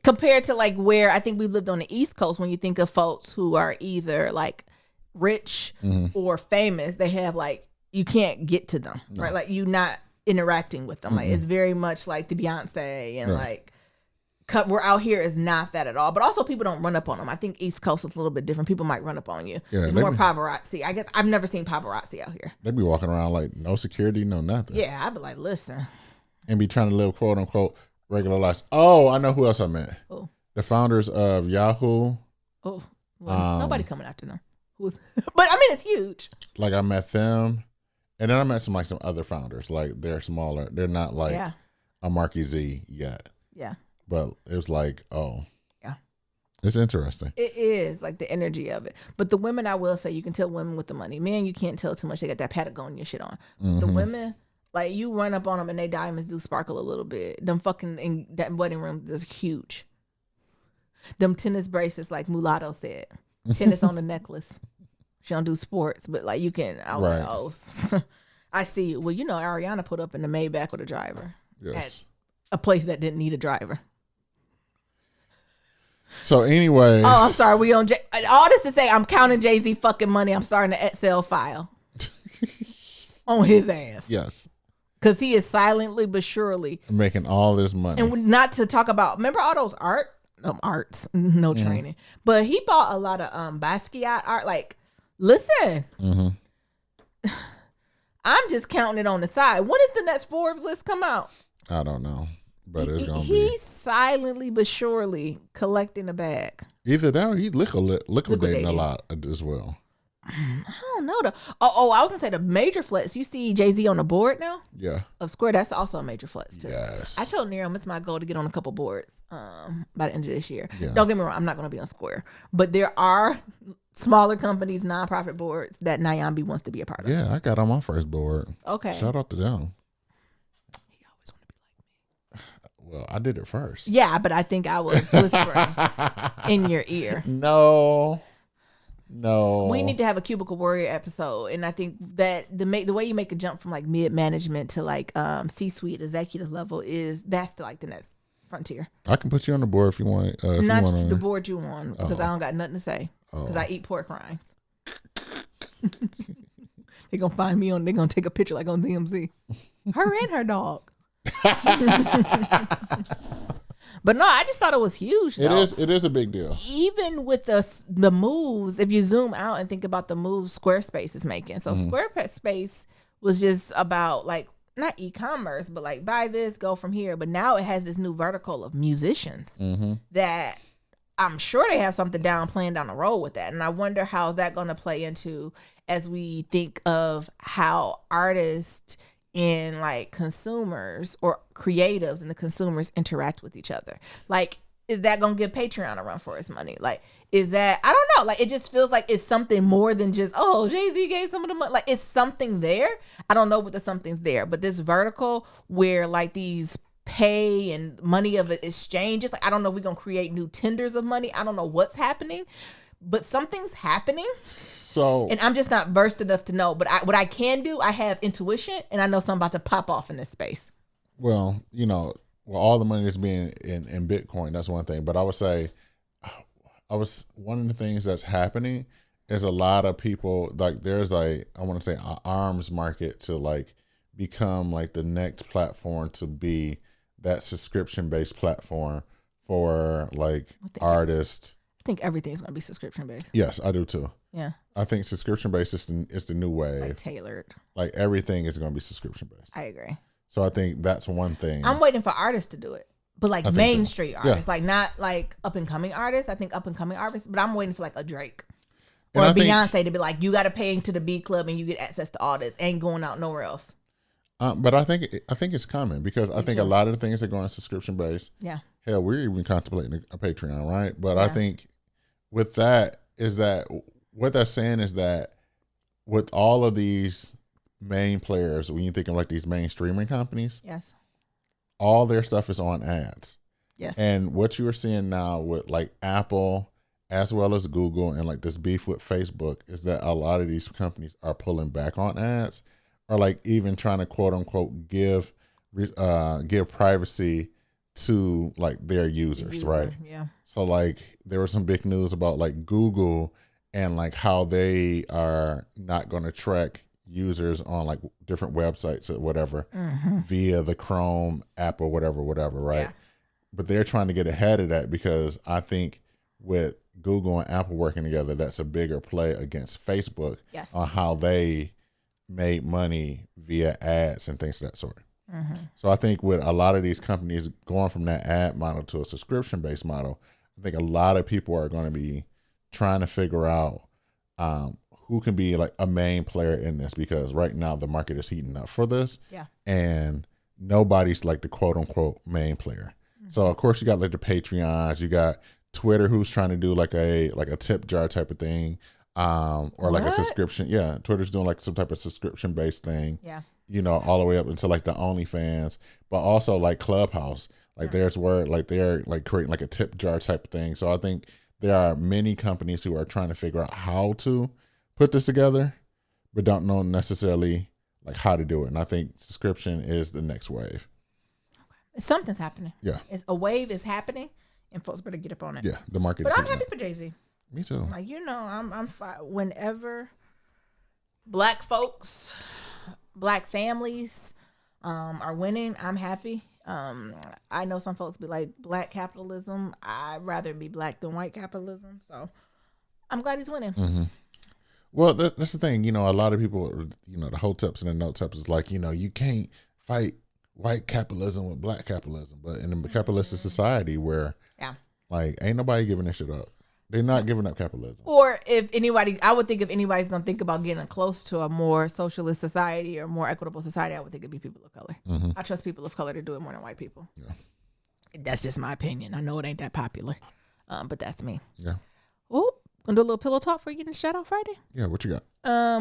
Compared to like where I think we lived on the East Coast, when you think of folks who are either like rich or famous, they have like, you can't get to them, right? Like you not interacting with them. Like it's very much like the Beyonce and Right. like we're out here is not that at all. But also people don't run up on them. I think East Coast is a little bit different. People might run up on you. Yeah, it's they more be- paparazzi. I guess I've never seen paparazzi out here. They be walking around like no security, no nothing. Yeah, I'd be like, listen. And be trying to live quote unquote regular lives. Oh, I know who else I met. Oh, The founders of Yahoo. oh, well, nobody coming after them. Who's? But I mean, it's huge. Like I met them, and then I met some other founders. Like they're smaller. They're not like Yeah, a Marky Z yet. yeah. But it was like, oh, Yeah. It's interesting. It is like the energy of it. But the women, I will say, you can tell women with the money. Men, you can't tell too much. They got that Patagonia shit on. The women, like you run up on them and they diamonds do sparkle a little bit. Them fucking in that wedding room is huge. Them tennis bracelets, like Mulatto said, tennis on the necklace. She don't do sports, but like you can. I was like, oh, I see. Well, you know, Ariana put up in the Maybach with a driver. Yes. At a place that didn't need a driver. So anyway. Oh, I'm sorry. We on all this to say I'm counting Jay-Z fucking money. I'm starting an Excel file on his ass. Yes. Because he is silently but surely making all this money. And not to talk about, remember all those arts, no training. But he bought a lot of Basquiat art. Like, listen, I'm just counting it on the side. When does the next Forbes list come out? I don't know. But it's going to be. He's silently but surely collecting a bag. Either that or he's liquidating a lot as well. I don't know. I was going to say the major flex. You see Jay-Z on the board now? Yeah. Of Square. That's also a major flex too. Yes. I told Nerum it's my goal to get on a couple boards by the end of this year. Yeah. Don't get me wrong. I'm not going to be on Square. But there are smaller companies, nonprofit boards that Nyambi wants to be a part of. Yeah, I got on my first board. Okay. Shout out to them. He always want to be like me. Well, I did it first. Yeah, but I think I was whispering in your ear. No. We need to have a Cubicle Warrior episode, and I think that the way you make a jump from like mid management to like C-suite executive level that's the next frontier. I can put you on the board if you want. Not the board you on, because I don't got nothing to say. Because I eat pork rinds. They're gonna find me they're gonna take a picture like on DMZ. Her and her dog. But no, I just thought it was huge. Though. It is a big deal. Even with the moves, if you zoom out and think about the moves Squarespace is making. So Squarespace was just about like not e-commerce, but like buy this, go from here. But now it has this new vertical of musicians that I'm sure they have something planned down the road with that. And I wonder how is that going to play into as we think of how artists and like consumers or creatives and the consumers interact with each other. Like, is that going to give Patreon a run for its money? Like, is that, I don't know. Like, it just feels like it's something more than just, oh, Jay-Z gave some of the money. Like, it's something there. I don't know what the something's there, but this vertical where like these pay and money of exchange, just like, I don't know if we're going to create new tenders of money. I don't know what's happening, but something's happening. So, and I'm just not versed enough to know. But what I can do, I have intuition, and I know something about to pop off in this space. Well, all the money that's being in Bitcoin, that's one thing. But I would say, one of the things that's happening is a lot of people, like there's like, I want to say an arms market to like become like the next platform to be that subscription-based platform for like artists. I think everything's going to be subscription-based. Yes, I do too. Yeah. I think subscription-based is the new wave. Like tailored. Like everything is going to be subscription-based. I agree. So I think that's one thing. I'm waiting for artists to do it. But like mainstream artists, like not like up-and-coming artists. I think up-and-coming artists, but I'm waiting for like a Drake or a Beyonce to be like, you got to pay into the B Club and you get access to all this. Ain't going out nowhere else. But I think it's coming because I think a lot of the things are going subscription-based. Yeah. Hell, we're even contemplating a Patreon, right? But I think with that is that what they're saying is that with all of these main players, when you think of like these main streaming companies, yes, all their stuff is on ads. Yes. And what you're seeing now with like Apple as well as Google and like this beef with Facebook is that a lot of these companies are pulling back on ads or like even trying to quote unquote give privacy to like their users, right? Yeah. So like there was some big news about like Google and like how they are not going to track users on like different websites or whatever via the Chrome app or whatever, right? Yeah. But they're trying to get ahead of that because I think with Google and Apple working together, that's a bigger play against Facebook on how they made money via ads and things of that sort. So I think with a lot of these companies going from that ad model to a subscription-based model, I think a lot of people are going to be trying to figure out who can be like a main player in this because right now the market is heating up for this. Yeah. And nobody's like the quote unquote main player. So of course you got like the Patreons, you got Twitter who's trying to do like a tip jar type of thing, or like a What? subscription. Yeah, Twitter's doing like some type of subscription based thing. Yeah. You know, all the way up into like the OnlyFans, but also like Clubhouse. Like there's where like they're like creating like a tip jar type of thing. So I think there are many companies who are trying to figure out how to put this together, but don't know necessarily like how to do it. And I think subscription is the next wave. Something's happening. Yeah. A wave is happening, and folks better get up on it. Yeah, the market But is I'm hitting happy it. for Jay-Z. Me too. Like, I'm whenever black folks, black families are winning, I'm happy. I know some folks be like, black capitalism. I'd rather be black than white capitalism. So I'm glad he's winning. Mm-hmm. Well, that's the thing. You know, a lot of people, you know, the hoteps and the noteps is like, you know, you can't fight white capitalism with black capitalism. But in a capitalistic society where, Yeah. like, ain't nobody giving this shit up. They're not giving up capitalism. Or if anybody, I would think if anybody's going to think about getting close to a more socialist society or more equitable society, I would think it'd be people of color. Mm-hmm. I trust people of color to do it more than white people. Yeah. That's just my opinion. I know it ain't that popular, but that's me. Yeah. Oh, gonna do a little pillow talk for you getting shout out Friday. Yeah. What you got?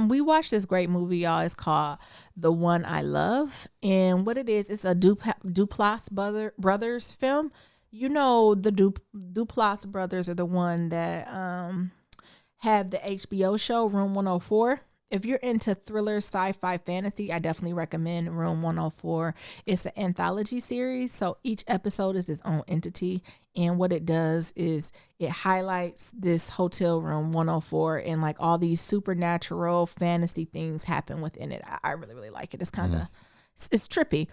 We watched this great movie, y'all. It's called The One I Love, and what it is, it's a Duplass brothers film. You know, the Duplass brothers are the one that had the HBO show Room 104. If you're into thriller, sci-fi, fantasy, I definitely recommend Room 104. It's an anthology series, so each episode is its own entity. And what it does is it highlights this hotel room 104 and like all these supernatural fantasy things happen within it. I really, really like it. It's kind of, it's trippy.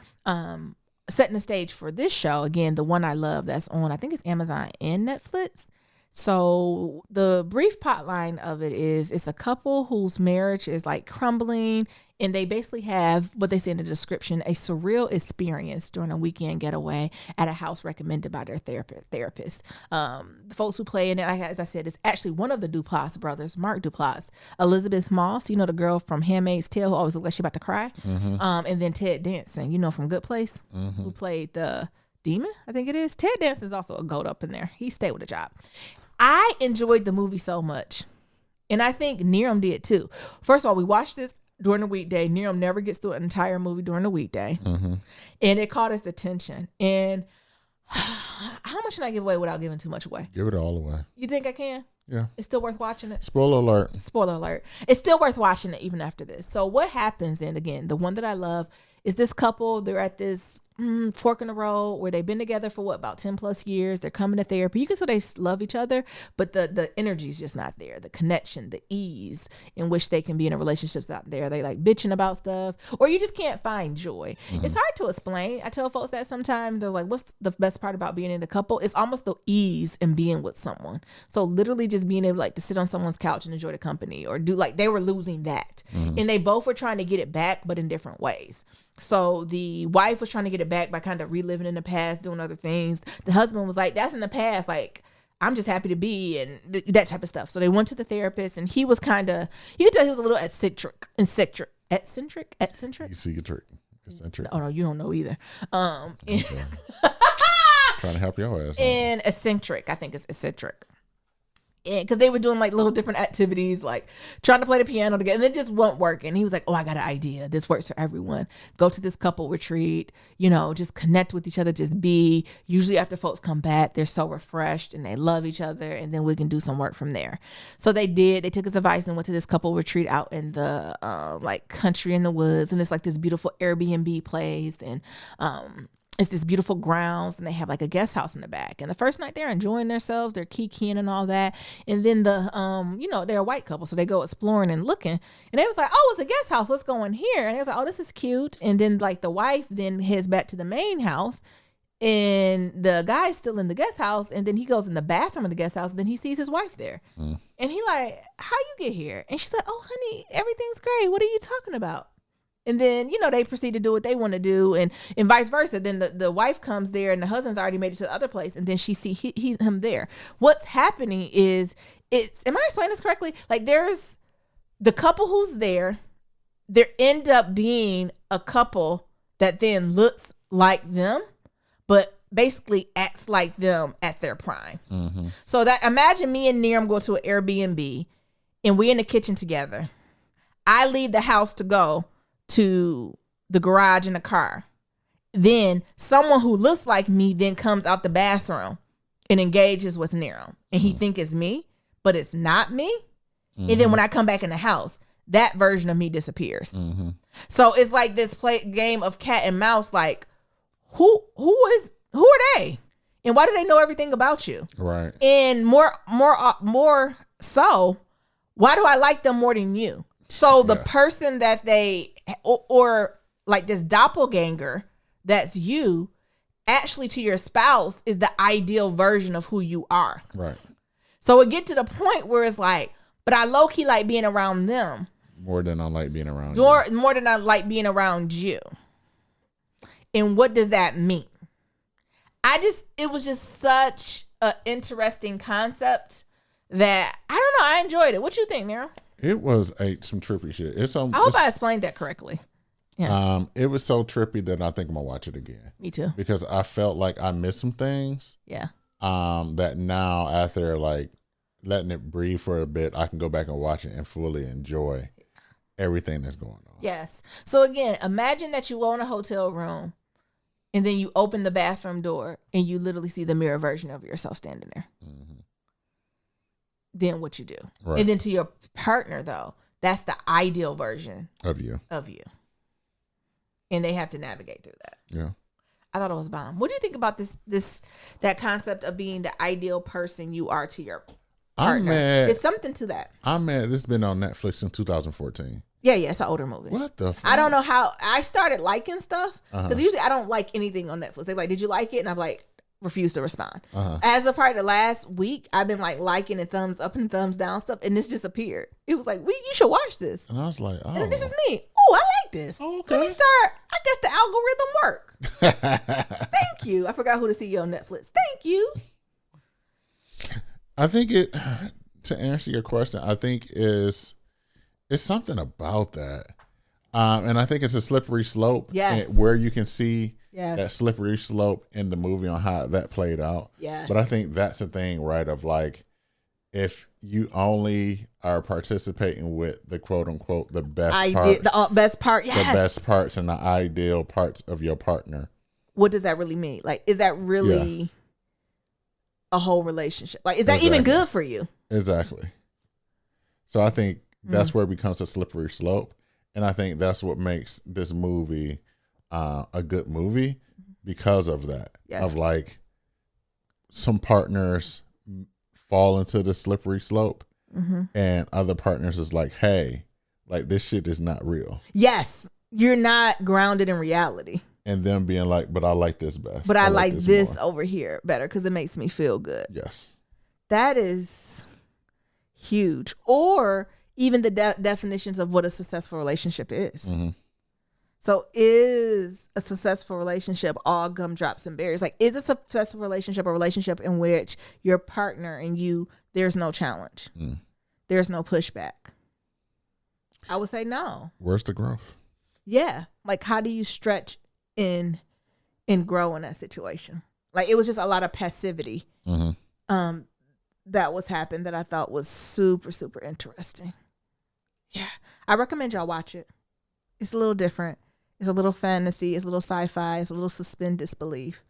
Setting the stage for this show, again, The One I Love, that's on, I think it's Amazon and Netflix. So the brief plotline of it is it's a couple whose marriage is like crumbling, and they basically have what they say in the description, a surreal experience during a weekend getaway at a house recommended by their therapist. The folks who play in it, as I said, is actually one of the Duplass brothers, Mark Duplass, Elizabeth Moss, you know, the girl from Handmaid's Tale who always looks like she's about to cry, and then Ted Danson, you know, from Good Place, who played the demon, I think it is. Ted Danson is also a goat up in there. He stayed with a job. I enjoyed the movie so much, and I think Niram did too. First of all, we watched this during the weekday. Niram never gets through an entire movie during the weekday, and it caught his attention. And how much can I give away without giving too much away? Give it all away. You think I can? Yeah. It's still worth watching it? Spoiler alert. Spoiler alert. It's still worth watching it even after this. So what happens, and again, the one that I love is this couple. They're at this fork in the road where they've been together for about 10 plus years. They're coming to therapy. You can see they love each other, but the energy is just not there. The connection, the ease in which they can be in a relationship's not there. They like bitching about stuff, or you just can't find joy. It's hard to explain. I tell folks that sometimes they're like, what's the best part about being in a couple? It's almost the ease in being with someone. So literally just being able like to sit on someone's couch and enjoy the company, or do like they were losing that. And they both were trying to get it back, but in different ways. So the wife was trying to get it back by kind of reliving in the past, doing other things. The husband was like, that's in the past. Like, I'm just happy to be, and that type of stuff. So they went to the therapist, and he was kind of, you could tell he was a little eccentric. You see a trick. Eccentric. Oh, no, you don't know either. Trying to help your ass. And eccentric, I think it's eccentric. Because they were doing like little different activities, like trying to play the piano together, and it just won't work. And he was like, oh, I got an idea. This works for everyone. Go to this couple retreat, you know, just connect with each other, just be. Usually after folks come back, they're so refreshed and they love each other, and then we can do some work from there. So they did. They took his advice and went to this couple retreat out in the like country in the woods. And it's like this beautiful Airbnb place, and it's this beautiful grounds, and they have like a guest house in the back. And the first night they're enjoying themselves, they're kikiing and all that. And then the, you know, they're a white couple, so they go exploring and looking. And they was like, oh, it's a guest house. Let's go in here. And they was like, oh, this is cute. And then like the wife then heads back to the main house, and the guy's still in the guest house. And then he goes in the bathroom of the guest house, and then he sees his wife there. And he like, how you get here? And she's like, oh, honey, everything's great. What are you talking about? And then, you know, they proceed to do what they want to do, and vice versa. Then the wife comes there, and the husband's already made it to the other place, and then she see him there. What's happening is, am I explaining this correctly? Like, there's the couple who's there. There end up being a couple that then looks like them, but basically acts like them at their prime. So that imagine me and Niram go to an Airbnb and we're in the kitchen together. I leave the house to go to the garage in the car. Then someone who looks like me then comes out the bathroom and engages with Niram. And he think it's me, but it's not me. And then when I come back in the house, that version of me disappears. So it's like this game of cat and mouse. Like, who are they, and why do they know everything about you? Right. And more so, why do I like them more than you? So the person that they or like this doppelganger that's you, actually to your spouse is the ideal version of who you are. Right. So it get to the point where it's like, but I low key like being around them. More than I like being around More than I like being around you. And what does that mean? It was just such an interesting concept that, I don't know, I enjoyed it. What you think, Nero? It was some trippy shit. I hope I explained that correctly. Yeah. It was so trippy that I think I'm gonna watch it again. Me too. Because I felt like I missed some things. Yeah. That now after like letting it breathe for a bit, I can go back and watch it and fully enjoy everything that's going on. Yes. So again, imagine that you go in a hotel room and then you open the bathroom door and you literally see the mirror version of yourself standing there. Then what you do. Right. And then to your partner though, that's the ideal version Of you. And they have to navigate through that. Yeah. I thought it was bomb. What do you think about that concept of being the ideal person you are to your partner? There's something to that. I'm mad. This has been on Netflix since 2014. Yeah, it's an older movie. What the fuck? I don't know how I started liking stuff because usually I don't like anything on Netflix. They're like, "Did you like it?" And I'm like, refuse to respond. As of probably the last week, I've been like liking and thumbs up and thumbs down stuff, and this just appeared. It was like, you should watch this. And I was like, oh, And this is me. Oh, I like this. Okay. Let me start. I guess the algorithm work. Thank you. I forgot who the CEO of Netflix. Thank you. I think to answer your question, I think it's something about that. And I think it's a slippery slope. Yes. And where you can see Yes. that slippery slope in the movie on how that played out. Yes. But I think that's the thing, right? Of like, if you only are participating with the quote unquote the best parts, the best part. Yes. the best parts and the ideal parts of your partner. What does that really mean? Like, is that really a whole relationship? Like, is that even good for you? Exactly. So I think that's where it becomes a slippery slope. And I think that's what makes this movie a good movie because of that. Yes. Of like, some partners fall into the slippery slope and other partners is like, hey, like this shit is not real. Yes. You're not grounded in reality. And them being like, but I like this best. But I like this more. over here better because it makes me feel good. Yes. That is huge. Or even the definitions of what a successful relationship is. So is a successful relationship all gumdrops and berries? Like, is a successful relationship a relationship in which your partner and you, there's no challenge? There's no pushback? I would say no. Where's the growth? Yeah. Like, how do you stretch and grow in that situation? Like, it was just a lot of passivity that was happening that I thought was super, super interesting. Yeah. I recommend y'all watch it. It's a little different. It's a little fantasy. It's a little sci-fi. It's a little suspend disbelief.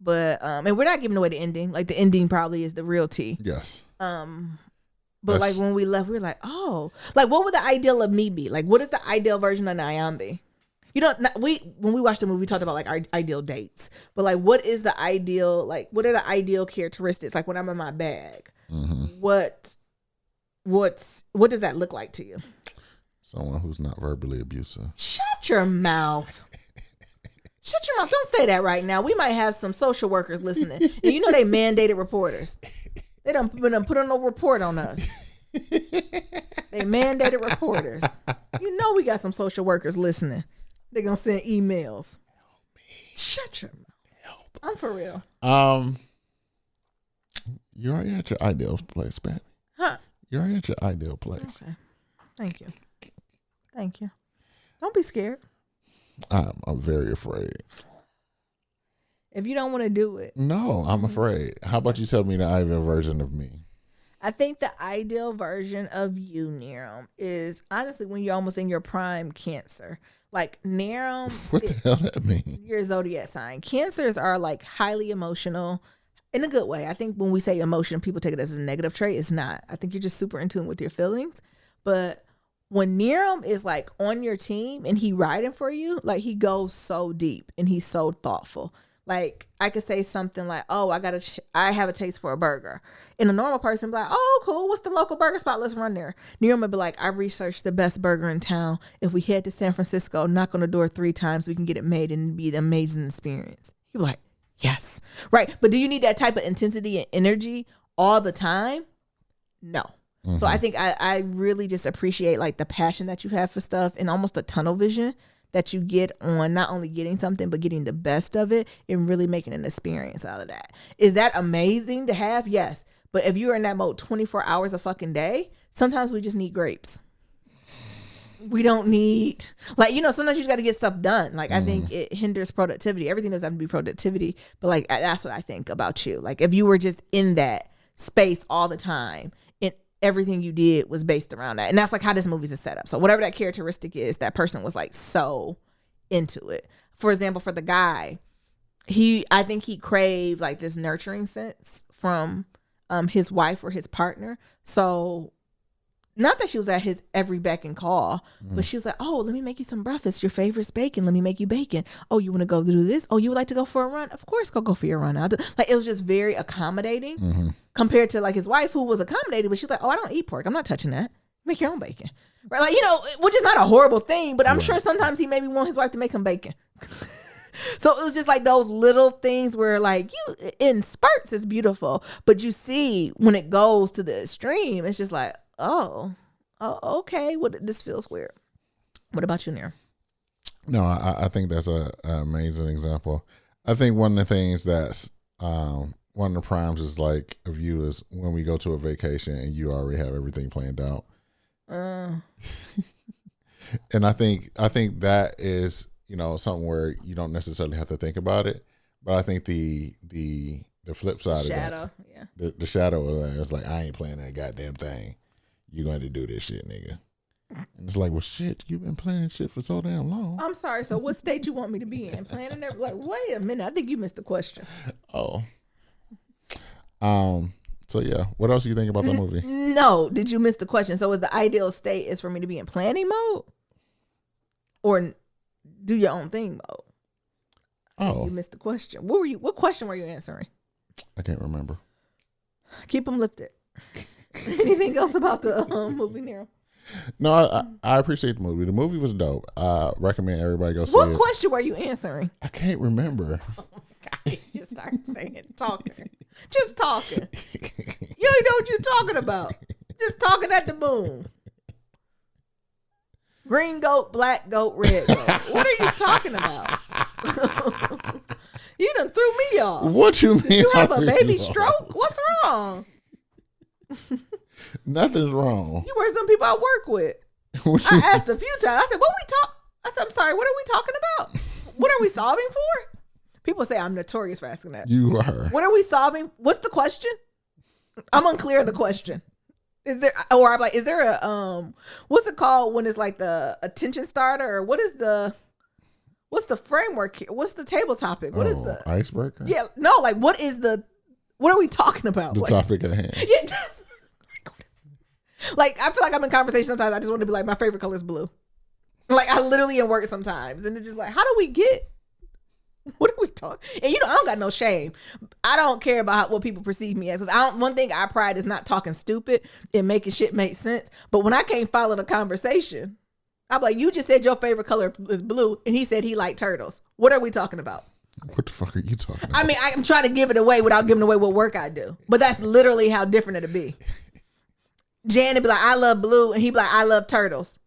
But, and we're not giving away the ending. Like, the ending probably is the real tea. Yes. But like when we left, we were like, oh, like what would the ideal of me be? Like, what is the ideal version of Nyambe? You know, when we watched the movie, we talked about like our ideal dates. But like, what is the ideal? Like, what are the ideal characteristics? Like when I'm in my bag, what does that look like to you? Someone who's not verbally abusive. Shut your mouth. Shut your mouth. Don't say that right now. We might have some social workers listening. And you know they mandated reporters. They done put on a report on us. They mandated reporters. You know we got some social workers listening. They're going to send emails. Help me. Shut your mouth. Help. I'm for real. You're already at your ideal place, baby. Huh? You're already at your ideal place. Okay. Thank you. Thank you. Don't be scared. I'm very afraid. If you don't want to do it. No, I'm afraid. How about you tell me the ideal version of me? I think the ideal version of you, Niram, is honestly when you're almost in your prime Cancer. Like Niram, What the hell that mean? your zodiac sign. Cancers are like highly emotional in a good way. I think when we say emotion, people take it as a negative trait. It's not. I think you're just super in tune with your feelings. But when Niram is like on your team and he riding for you, like he goes so deep and he's so thoughtful. Like I could say something like, "Oh, I have a taste for a burger," and a normal person be like, "Oh, cool. What's the local burger spot? Let's run there." Niram would be like, "I researched the best burger in town. If we head to San Francisco, knock on the door 3 times, we can get it made and be the amazing experience." You're like, "Yes, right." But do you need that type of intensity and energy all the time? No. So I think I really just appreciate like the passion that you have for stuff and almost a tunnel vision that you get on not only getting something, but getting the best of it and really making an experience out of that. Is that amazing to have? Yes. But if you're in that mode 24 hours a fucking day, sometimes we just need grapes. We don't need, like, sometimes you just got to get stuff done. Like, I think it hinders productivity. Everything doesn't have to be productivity. But like, that's what I think about you. Like, if you were just in that space all the time, everything you did was based around that. And that's like how this movie's is set up. So whatever that characteristic is, that person was like so into it. For example, for the guy, I think he craved like this nurturing sense from his wife or his partner. So not that she was at his every beck and call, but she was like, "Oh, let me make you some breakfast. Your favorite's bacon. Let me make you bacon. Oh, you want to go do this? Oh, you would like to go for a run? Of course, go for your run." Like, it was just very accommodating compared to like his wife, who was accommodated, but she's like, "Oh, I don't eat pork. I'm not touching that. Make your own bacon." Right? Like, which is not a horrible thing, but I'm sure sometimes he maybe want his wife to make him bacon. So it was just like those little things where like you in spurts is beautiful, but you see when it goes to the extreme, it's just like, oh, okay. This feels weird. What about you, Nair? No, I think that's an amazing example. I think one of the things that's one of the primes is like of you is when we go to a vacation and you already have everything planned out. And I think that is something where you don't necessarily have to think about it, but I think the flip side of that, the shadow of that is like, I ain't planning that goddamn thing. You're going to do this shit, nigga. And it's like, well, shit, you've been planning shit for so damn long. I'm sorry. So what state you want me to be in? Planning that? Like, wait a minute. I think you missed the question. Oh. So yeah, what else do you think about the movie? No, did you miss the question? So is the ideal state is for me to be in planning mode, or do your own thing mode? Oh, you missed the question. What question were you answering? I can't remember. Keep them lifted. Anything else about the movie, Nero? No, I appreciate the movie. The movie was dope. I recommend everybody go see it. What question were you answering? I can't remember. Oh my God, you just started saying talking. Just talking. You don't know what you're talking about. Just talking at the moon. Green goat, black goat, red goat. What are you talking about? You done threw me off. What you mean? You have a baby stroke? What's wrong? Nothing's wrong. You were some people I work with. I asked a few times. I said, I said, I'm sorry, what are we talking about? What are we solving for? People say I'm notorious for asking that. You are. What are we solving? What's the question? I'm unclear on the question. Is there, or I'm like, is there a, what's it called when it's like the attention starter, or what's the framework here? What's the table topic? What is the icebreaker? Yeah, no, like what are we talking about? The topic at hand. Yeah, that's, like I feel like I'm in conversation sometimes. I just want to be like, my favorite color is blue. Like I literally in work sometimes, and it's just like, how do we get? What are we talking? And I don't got no shame. I don't care about what people perceive me as. One thing I pride is not talking stupid and making shit make sense. But when I can't follow the conversation, I'm like, you just said your favorite color is blue, and he said he liked turtles. What are we talking about? What the fuck are you talking about? I mean, I'm trying to give it away without giving away what work I do. But that's literally how different it'd be. Janet be like, I love blue, and he be like, I love turtles.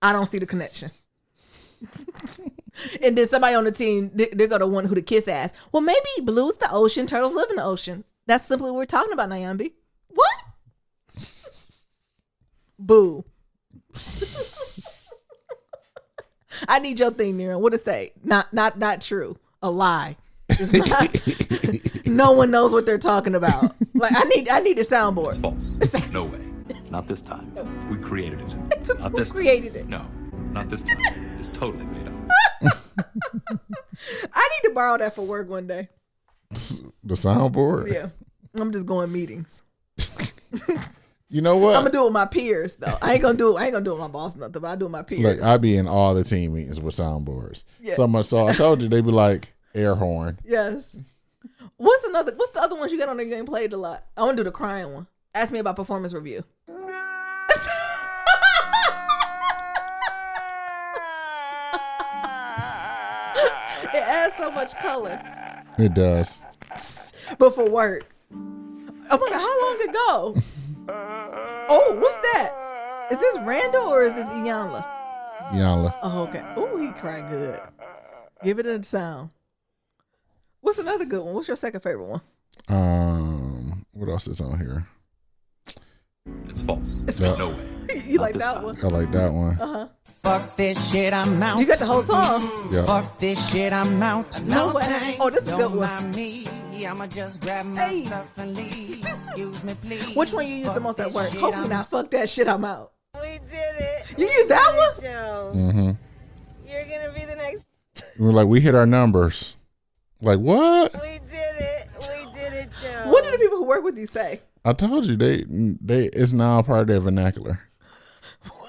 I don't see the connection. And then somebody on the team, they're going to want who the kiss ass. Well, maybe blue's the ocean, turtles live in the ocean. That's simply what we're talking about, Nyambi. What? Boo. I need your thing, Nira. What it say? Not true. A lie. It's not, no one knows what they're talking about. Like I need a soundboard. It's false. No way. Not this time. We created it. Not Who this created time. it? No, not this time. It's totally made up. I need to borrow that for work one day. The soundboard. Yeah, I'm just going meetings. You know what? I'm gonna do it with my peers though. I ain't gonna do it with my boss nothing, but I do it with my peers. Like I be in all the team meetings with soundboards. Yeah. So much so I told you they be like air horn. Yes. What's the other ones you got on there you ain't played a lot? I want to do the crying one. Ask me about performance review. It adds so much color. It does. But for work. Oh my God, how long ago? Oh, what's that? Is this Randall or is this Iyanla? Yanla. Oh, okay. Oh, he cried good. Give it a sound. What's another good one? What's your second favorite one? What else is on here? It's false. No way. You Not like this that time. one? I like that one. Fuck this shit, I'm out. You got the whole song? Yeah. Fuck this shit, I'm out. No way. thanks, Oh, this is a good don't one. mind me. I'ma just grab my Hey. stuff and leave. Excuse me, please. Which one you use the Fuck most at this work? shit, Hopefully I'm not. Fuck that shit, I'm out. We did it. You use that one? Joe. Mm-hmm. You're gonna be the next. We're like, we hit our numbers. Like what? We did it. We did it, Joe. What do the people who work with you say? I told you they it's now part of their vernacular.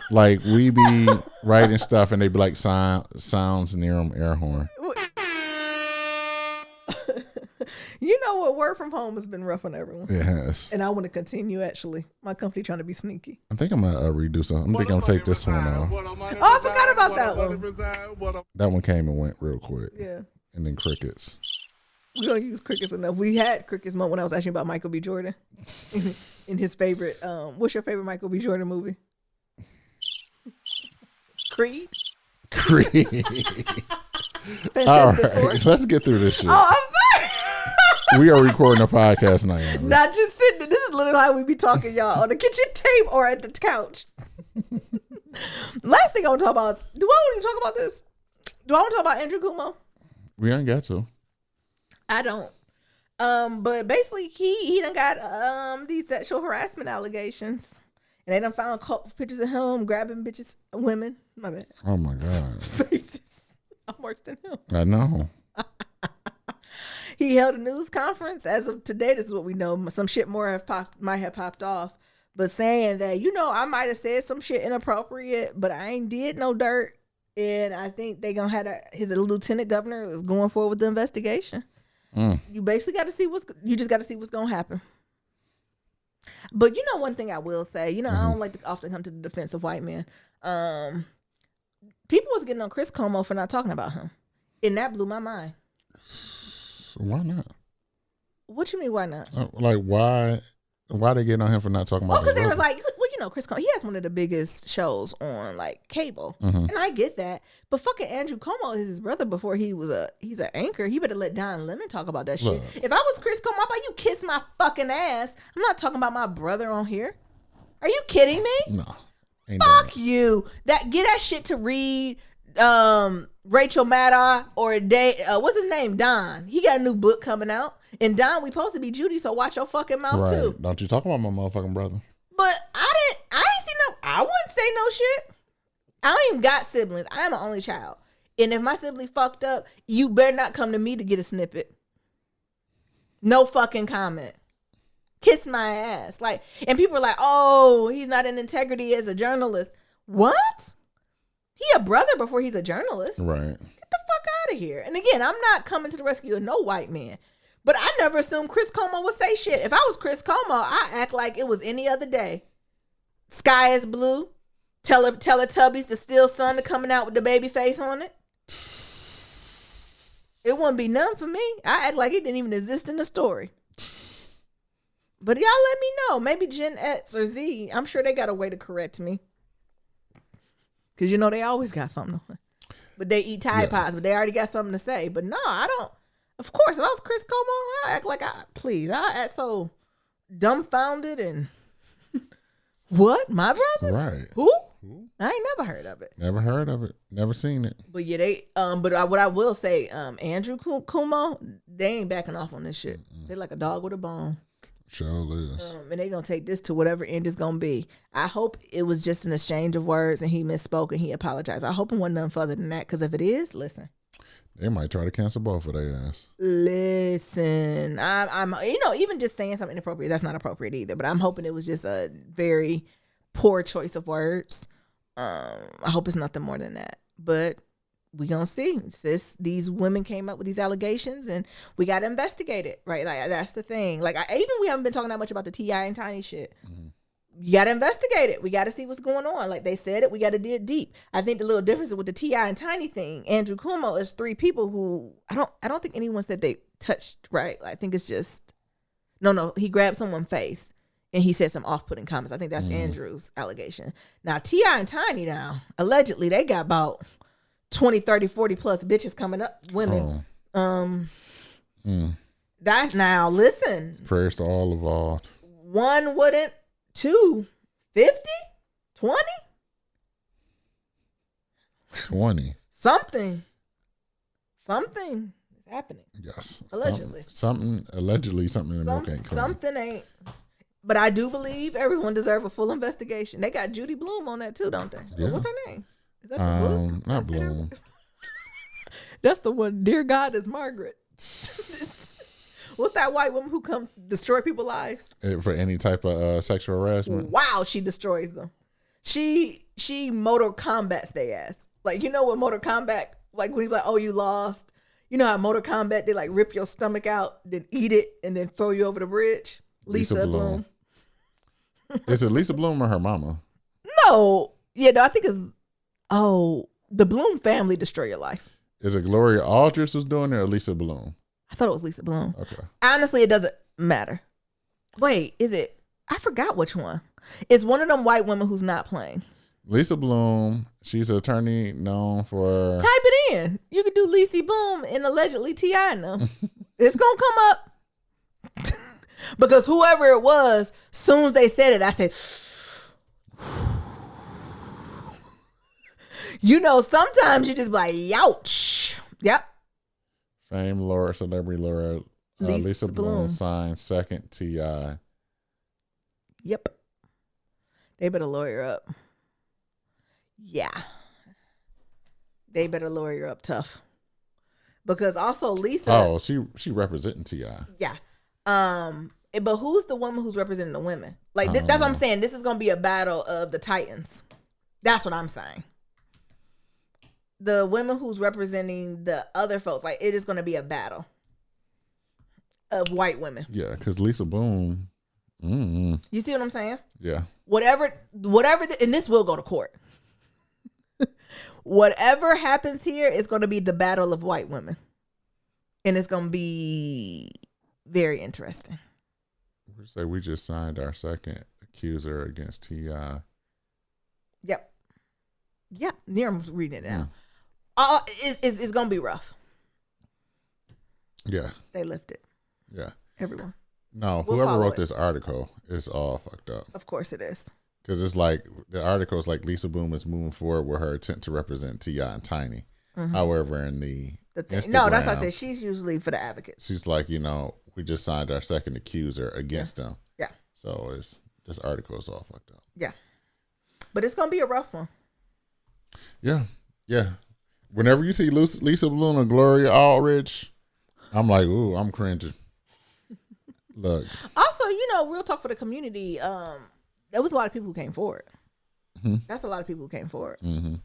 Like we be writing stuff and they be like sounds near them air horn. You know what? Work from home has been rough on everyone. It has. And I want to continue, actually. My company trying to be sneaky. I think I'm gonna redo something. I think I'm gonna take this one off. Oh, I forgot about that one. That one came and went real quick. Yeah. And then crickets. We don't use crickets enough. We had crickets moment when I was asking about Michael B. Jordan. In his favorite, what's your favorite Michael B. Jordan movie? Creed? Creed. Fantastic All Four? right, let's get through this shit. Oh, I'm sorry. We are recording a podcast now. Yama. Not just sitting there. This is literally how we be talking, y'all, on the kitchen table or at the couch. Last thing I want to talk about is, do I want to talk about this? Do I want to talk about Andrew Cuomo? We ain't got to. I don't. But basically he done got these sexual harassment allegations. And they done found pictures of him grabbing bitches, women. My bad. Oh my God. Faces. I'm worse than him. I know. He held a news conference. As of today, this is what we know. Some shit more might have popped off. But saying that, I might have said some shit inappropriate, but I ain't did no dirt. And I think they gonna have his lieutenant governor is going forward with the investigation. You basically got to see what's gonna happen. But one thing I will say, I don't like to often come to the defense of white men. People was getting on Chris Cuomo for not talking about him, and that blew my mind. So why not? What you mean? Why not? Like why? Why they getting on him for not talking about? Because they were like, Chris Cuomo, he has one of the biggest shows on like cable, and I get that. But fucking Andrew Cuomo is his brother. Before he's an anchor. He better let Don Lemon talk about that shit. Look. If I was Chris Cuomo, I'd be like, you kiss my fucking ass. I'm not talking about my brother on here. Are you kidding me? No. Ain't Fuck you. Get that shit to read. Rachel Maddow or what's his name? Don. He got a new book coming out. And Don, we supposed to be Judy, so watch your fucking mouth too. Don't you talk about my motherfucking brother. But I wouldn't say no shit. I don't even got siblings. I am an only child. And if my sibling fucked up, you better not come to me to get a snippet. No fucking comment. Kiss my ass. And people are like, oh, he's not in integrity as a journalist. What? He a brother before he's a journalist. Right. Get the fuck out of here. And again, I'm not coming to the rescue of no white man. But I never assumed Chris Cuomo would say shit. If I was Chris Cuomo, I act like it was any other day. Sky is blue. Teletubbies, the still sun coming out with the baby face on it. It wouldn't be none for me. I act like it didn't even exist in the story. But y'all let me know. Maybe Gen X or Z, I'm sure they got a way to correct me. Because they always got something. But they eat Tide Pods, but they already got something to say. But no, I don't. Of course, if I was Chris Cuomo, I act like I act so dumbfounded and what? My brother? Right. Who? I ain't never heard of it. Never heard of it. Never seen it. But yeah, what I will say, Andrew Cuomo, they ain't backing off on this shit. They like a dog with a bone. Sure is. And they gonna take this to whatever end it's gonna be. I hope it was just an exchange of words and he misspoke and he apologized. I hope it wasn't nothing further than that, because if it is, listen. They might try to cancel both of their ass. Listen, I'm even just saying something inappropriate, that's not appropriate either. But I'm hoping it was just a very poor choice of words. I hope it's nothing more than that. But we gonna see. These women came up with these allegations, and we gotta investigate it, right? Like that's the thing. Like we haven't been talking that much about the T.I. and Tiny shit. Mm-hmm. You gotta investigate it. We gotta see what's going on. Like they said it, we gotta dig deep. I think the little difference with the T.I. and Tiny thing, Andrew Cuomo is 3 people who I don't think anyone said they touched. Right? I think it's just no. He grabbed someone's face. And he said some off-putting comments. I think that's Andrew's allegation. Now, T.I. and Tiny allegedly, they got about 20, 30, 40 plus bitches coming up, women. That's now, listen. Prayers to all involved. 1 wouldn't, 2, 50, 20? 20. Something is happening. Yes. Allegedly. Something in the milk ain't clean. Something ain't. But I do believe everyone deserves a full investigation. They got Judy Bloom on that too, don't they? Yeah. What's her name? Is that the book? Not Bloom. That's the one. Dear God is Margaret. What's that white woman who come destroy people's lives? For any type of sexual harassment? Wow, she destroys them. She Mortal Kombat's they ass. Like, you know what Mortal Kombat, like when you like, oh, you lost. You know how Mortal Kombat, they like rip your stomach out, then eat it, and then throw you over the bridge? Lisa Bloom. Is it Lisa Bloom or her mama? No. Yeah, no, I think it's, the Bloom family destroy your life. Is it Gloria Aldrich who's doing it or Lisa Bloom? I thought it was Lisa Bloom. Okay. Honestly, it doesn't matter. Wait, is it? I forgot which one. It's one of them white women who's not playing. Lisa Bloom, she's an attorney known for... Type it in. You could do Lisa Bloom and allegedly T.I. now. It's going to come up. Because whoever it was, soon as they said it, I said, sometimes you just be like, youch. Yep. Fame Laura, celebrity Laura, Lisa Bloom signed second T.I. Yep. They better lawyer up. Yeah. They better lawyer up tough. Because also Lisa. Oh, she representing T.I. Yeah. But who's the woman who's representing the women? Like that's what I'm saying. This is gonna be a battle of the titans. That's what I'm saying. The women who's representing the other folks, like it is gonna be a battle of white women. Yeah, because Lisa Bloom. You see what I'm saying? Yeah. Whatever, and this will go to court. Whatever happens here is going to be the battle of white women, and it's going to be very interesting. We say we just signed our second accuser against T.I. Yep. Niram's reading it now. It's going to be rough. Yeah. Stay lifted. Yeah. Everyone. No, We'll whoever wrote it. this article is all fucked up. Of course it is. Because it's like the article is like Lisa Bloom is moving forward with her attempt to represent T.I. and Tiny. Mm-hmm. However, in the thing. No, that's what I said. She's usually for the advocates. She's like, we just signed our second accuser against them. Yeah. So this article is all fucked up. Yeah. But it's gonna be a rough one. Yeah. Yeah. Whenever you see Lisa Bloom and Gloria Aldrich, I'm like, ooh, I'm cringing. Look. Also, real talk for the community. There was a lot of people who came forward. Mm-hmm. That's a lot of people who came forward. Mm-hmm.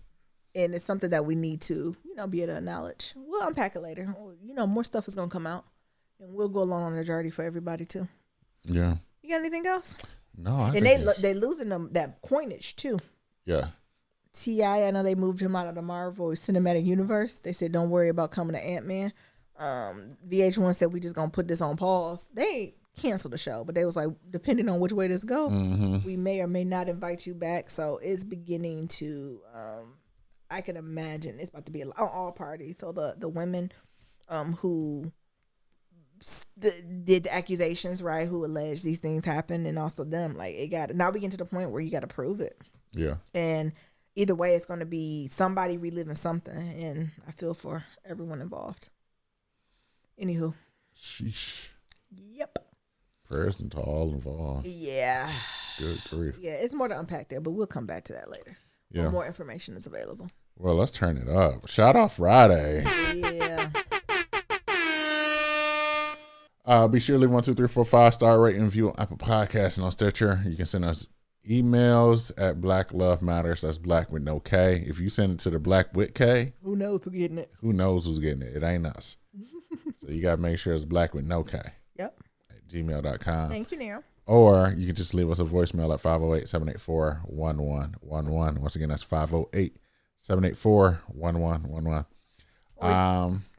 And it's something that we need to, be able to acknowledge. We'll unpack it later. More stuff is going to come out. And we'll go along on the journey for everybody, too. Yeah. You got anything else? No, they losing them that coinage, too. Yeah. T.I., I know they moved him out of the Marvel Cinematic Universe. They said, don't worry about coming to Ant-Man. VH1 said, we just going to put this on pause. They canceled the show, but they was like, depending on which way this go, we may or may not invite you back. So it's beginning to, I can imagine it's about to be on all parties. So the women who did the accusations, right, who alleged these things happened, and also them, like, now we get to the point where you got to prove it. Yeah. And either way, it's going to be somebody reliving something. And I feel for everyone involved. Anywho. Sheesh. Yep. Prayers to all involved. Yeah. Good grief. Yeah, it's more to unpack there, but we'll come back to that later. Yeah. When more information is available. Well, let's turn it up. Shout out Friday. Yeah. Be sure to leave 1, 2, 3, 4, 5-star rating and review on Apple Podcasts and on Stitcher. You can send us emails at Black Love Matters. That's Black with no K. If you send it to the Black with K, Who knows who's getting it? who knows who's getting it? It ain't us. So you got to make sure it's Black with no K Yep. at gmail.com. Thank you, Nero. Or you can just leave us a voicemail at 508-784-1111. Once again, that's 508-784-1111.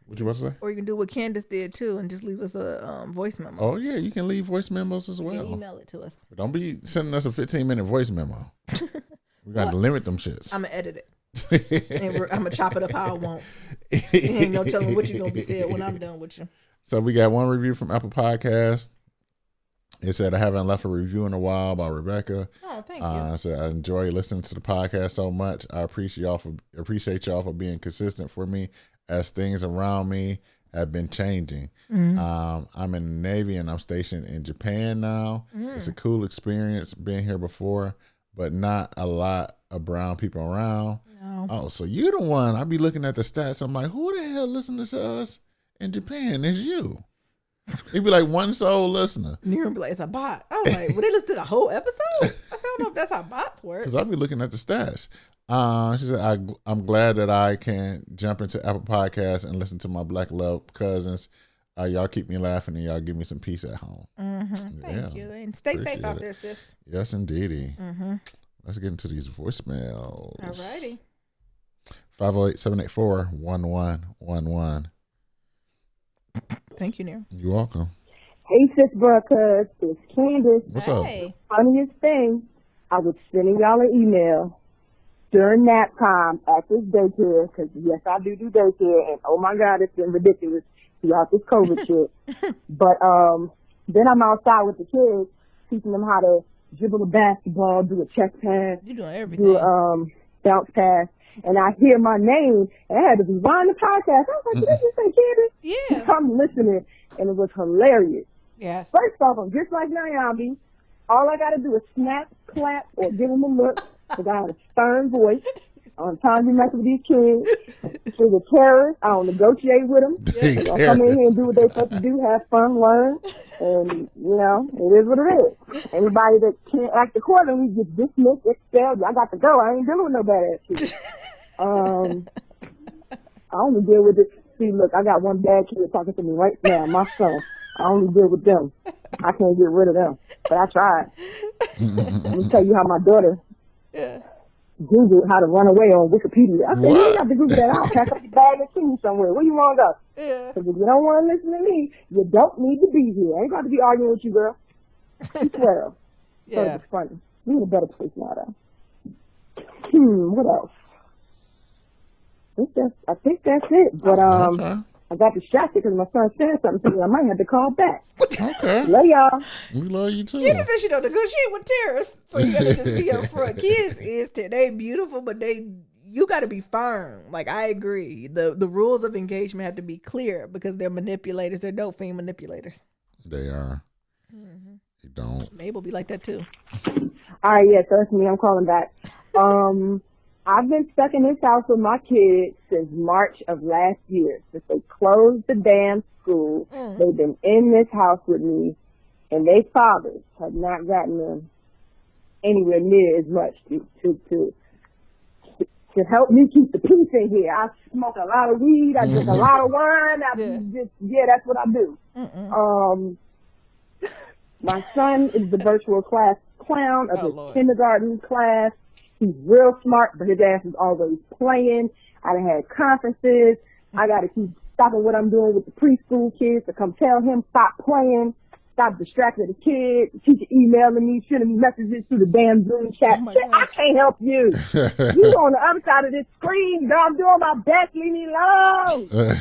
What you want to say? Or you can do what Candace did too and just leave us a voice memo. Oh, yeah, you can leave voice memos as You can well. email it to us. But don't be sending us a 15-minute voice memo. We got to limit them shits. I'm going to edit it. And I'm going to chop it up how I want. Ain't no telling what you're going to be said when I'm done with you. So we got one review from Apple Podcast. It said, I haven't left a review in a while by Rebecca. Oh, thank you. I said, I enjoy listening to the podcast so much. I appreciate y'all for being consistent for me as things around me have been changing. I'm in the Navy and I'm stationed in Japan now. It's a cool experience being here before, but not a lot of brown people around. No. Oh, so you're the one. I be looking at the stats. I'm like, who the hell listens to us in Japan? It's you. It'd be like one sole listener. Nero be like, it's a bot. I was like, well, they listen to the whole episode? I said, I don't know if that's how bots work. Because I'll be looking at the stats. She said, I'm glad that I can jump into Apple Podcasts and listen to my Black Love cousins. Y'all keep me laughing and y'all give me some peace at home. Thank you. And stay safe out there, sis. Yes, indeedy. Let's get into these voicemails. All righty. 508-784-1111. Thank you, Nero. You're welcome. Hey, sis, bro, cuz it's Candace. What's up? Hey. Funniest thing, I was sending y'all an email during nap time at this daycare, because yes, I do daycare, and oh my God, it's been ridiculous throughout this COVID shit. But then I'm outside with the kids, teaching them how to dribble a basketball, do a check pass, You're doing everything. do a bounce pass, and I hear my name, and I had to rewind the podcast. I was like, did I just say Candace? Yeah. I'm listening, and it was hilarious. Yes. First off, I'm just like Naomi. All I got to do is snap, clap, or give them a look, because I have a stern voice. I'm trying to be messing with these kids. She's a terrorist. I don't negotiate with them. They'll come in here and do what they're supposed to do, have fun, learn, and, you know, it is what it is. Anybody that can't act accordingly gets dismissed, expelled. I got to go. I ain't dealing with no bad-ass shit. I only deal with it. See, look, I got one bad kid talking to me right now, my son. I only deal with them. I can't get rid of them, but I tried. Let me tell you how my daughter Googled how to run away on Wikipedia. I said, you ain't got to Google that. I'll pack up your bag and see you somewhere. Where you want to go? Yeah. Because if you don't want to listen to me, you don't need to be here. I ain't got to be arguing with you, girl. I swear. So Yeah. it's funny. We're in a better place now, though. What else? I think that's it. But Okay. I got distracted because my son said something to me. I might have to call back. Okay. Love y'all. We love you too. Candace said she don't negotiate with terrorists. So you gotta just be up front. Kids they beautiful, but you gotta be firm. Like, I agree. The rules of engagement have to be clear because they're manipulators. They're dope fiend manipulators. They are. You don't. Mabel be like that too. All right, yeah, so it's me. I'm calling back. I've been stuck in this house with my kids since March of last year. Since they closed the damn school, they've been in this house with me, and their fathers have not gotten them anywhere near as much to help me keep the peace in here. I smoke a lot of weed. I drink a lot of wine. That's what I do. My son is the virtual class clown of his kindergarten class. He's real smart, but his ass is always playing. I done had conferences. I got to keep stopping what I'm doing with the preschool kids to come tell him stop playing, stop distracting the kids. The teacher emailing me, sending me messages through the damn Zoom chat. Shit, I can't help you. You on the other side of this screen, dog. I'm doing my best. Leave me alone. What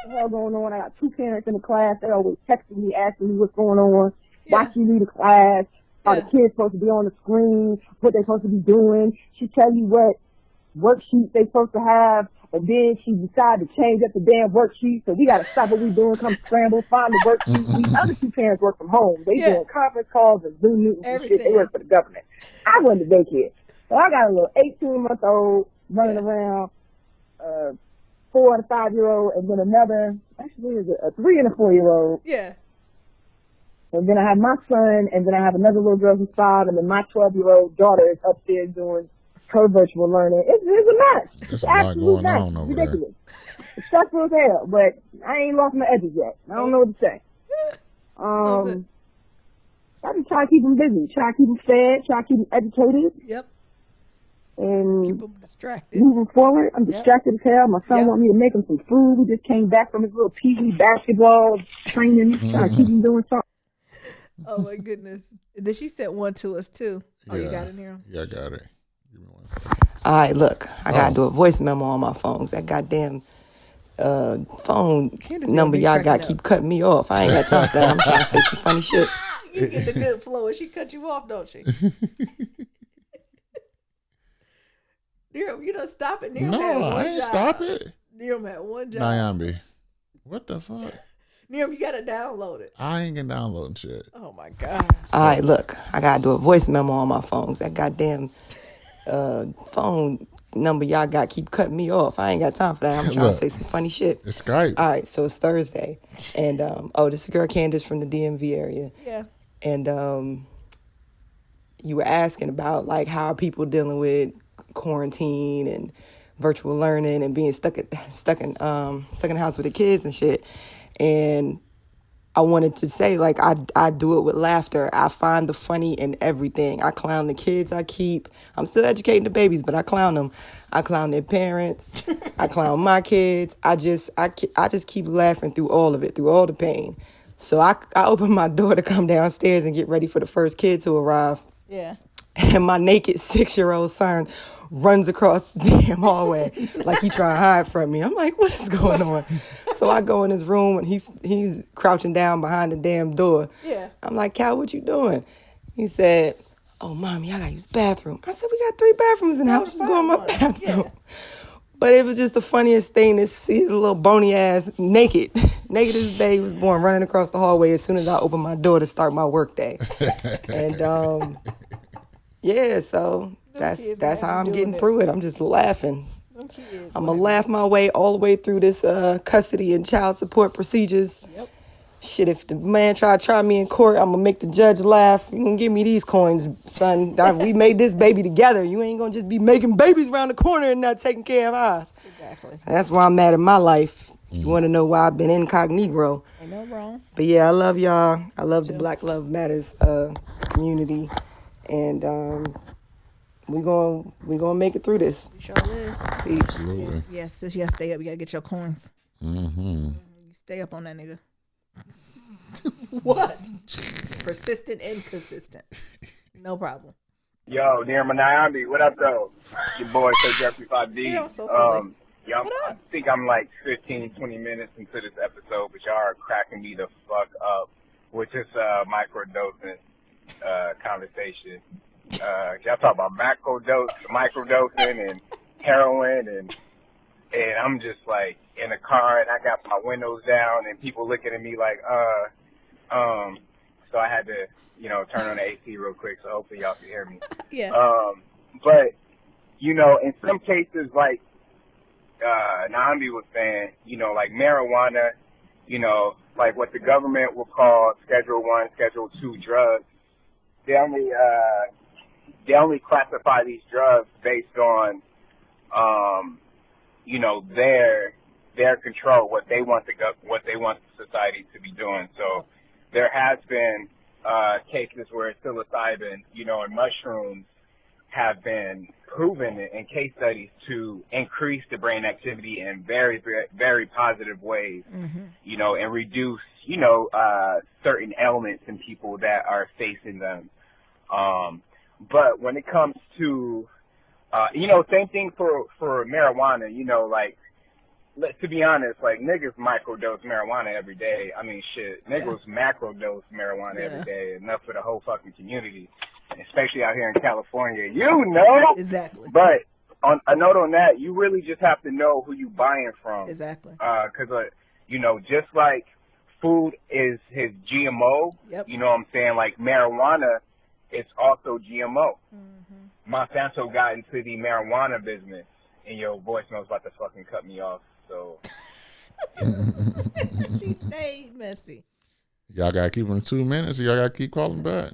the hell going on? I got two parents in the class. They always texting me, asking me what's going on. Why she leave the class? Are the kids supposed to be on the screen? What they supposed to be doing? She tell you what worksheets they supposed to have, and then she decided to change up the damn worksheet. So we got to stop what we doing, come scramble, find the worksheet. These other two parents work from home. They doing conference calls and Zoom meetings and shit. They work for the government. I went to daycare. So I got a little 18-month-old running around, 4 and a 5-year-old, and then another, actually, is a 3 and a 4-year-old. Yeah. And then I have my son, and then I have another little girl who's 5, and then my 12-year-old daughter is upstairs doing her virtual learning. It's a mess. There's a lot going on over ridiculous. It's stressful as hell, but I ain't lost my edges yet. I don't know what to say. I just try to keep them busy, try to keep them fed, try to keep them educated. Yep. And keep them distracted. Moving forward, I'm distracted as hell. My son want me to make him some food. We just came back from his little PG basketball training, trying to keep him doing something. Oh my goodness. Then she sent one to us too. Oh, you got it here? Yeah, I got it. Give me 1 second. All right, look, I gotta do a voice memo on my phone. That goddamn phone number y'all got keep cutting me off. I ain't got time for that. I'm trying to say some funny shit. You get the good flow and she cut you off, don't she? You don't stop it. No, I ain't stop it. Nerum had one job. Nyambi. What the fuck? Nerum, you gotta download it. I ain't gonna download shit. Oh my god. All right, look, I gotta do a voice memo on my phone. That goddamn phone number y'all got keep cutting me off. I ain't got time for that. I'm trying to say some funny shit. It's Skype. All right, so it's Thursday, and this is girl Candace from the DMV area. Yeah. And you were asking about like how are people dealing with quarantine and virtual learning and being stuck in the house with the kids and shit. And I wanted to say, like, I do it with laughter. I find the funny in everything. I clown the kids I keep. I'm still educating the babies, but I clown them. I clown their parents. I clown my kids. I just keep laughing through all of it, through all the pain. So I open my door to come downstairs and get ready for the first kid to arrive. Yeah. And my naked 6-year-old son runs across the damn hallway like he trying to hide from me. I'm like, what is going on? So I go in his room and he's crouching down behind the damn door. Yeah. I'm like, Cal, what you doing? He said, oh, Mommy, I got to use the bathroom. I said, we got 3 bathrooms in the house. Just go in my bathroom. Yeah. But it was just the funniest thing to see his little bony ass naked. Naked as the day he was born, running across the hallway as soon as I opened my door to start my work day. And, yeah, so that's how I'm getting through it. I'm just laughing. I'm going to laugh my way all the way through this custody and child support procedures. Yep. Shit, if the man try me in court, I'm going to make the judge laugh. You going to give me these coins, son. We made this baby together. You ain't going to just be making babies around the corner and not taking care of ours. Exactly. And that's why I'm mad at my life. You want to know why I've been incognito. Ain't no wrong. But yeah, I love y'all. I love the Black Love Matters community. And we gonna make it through this. We sure is. Peace. Absolutely. Yes, sis, you gotta stay up. You gotta get your coins. Mm-hmm. You stay up on that nigga. What? Persistent and consistent. No problem. Yo, Nerum Nyambi, what up, though? Your boy, Sir Jeffrey 5D. Yeah, I'm so silly. I think I'm like 15, 20 minutes into this episode, but y'all are cracking me the fuck up with this microdosing conversation. Y'all talk about microdosing and heroin, and I'm just like in a car and I got my windows down and people looking at me like, so I had to, turn on the AC real quick, so hopefully y'all can hear me. Yeah. But, in some cases, like, Nyambi was saying, like marijuana, like what the government will call Schedule 1, Schedule 2 drugs, they only classify these drugs based on, their control, what they want society to be doing. So there has been cases where psilocybin, and mushrooms have been proven in case studies to increase the brain activity in very, very, very positive ways, and reduce, certain ailments in people that are facing them. But when it comes to, same thing for marijuana, like to be honest, like, niggas microdose marijuana every day. I mean, shit, niggas macrodose marijuana every day, enough for the whole fucking community, especially out here in California. You know? Exactly. But on a note on that, you really just have to know who you buying from. Exactly. Because, you know, just like food is his GMO, you know what I'm saying? Like, marijuana is also GMO. Monsanto got into the marijuana business, and your voicemail's about to fucking cut me off, so. She stayed messy. Y'all gotta keep them 2 minutes. Y'all gotta keep calling back.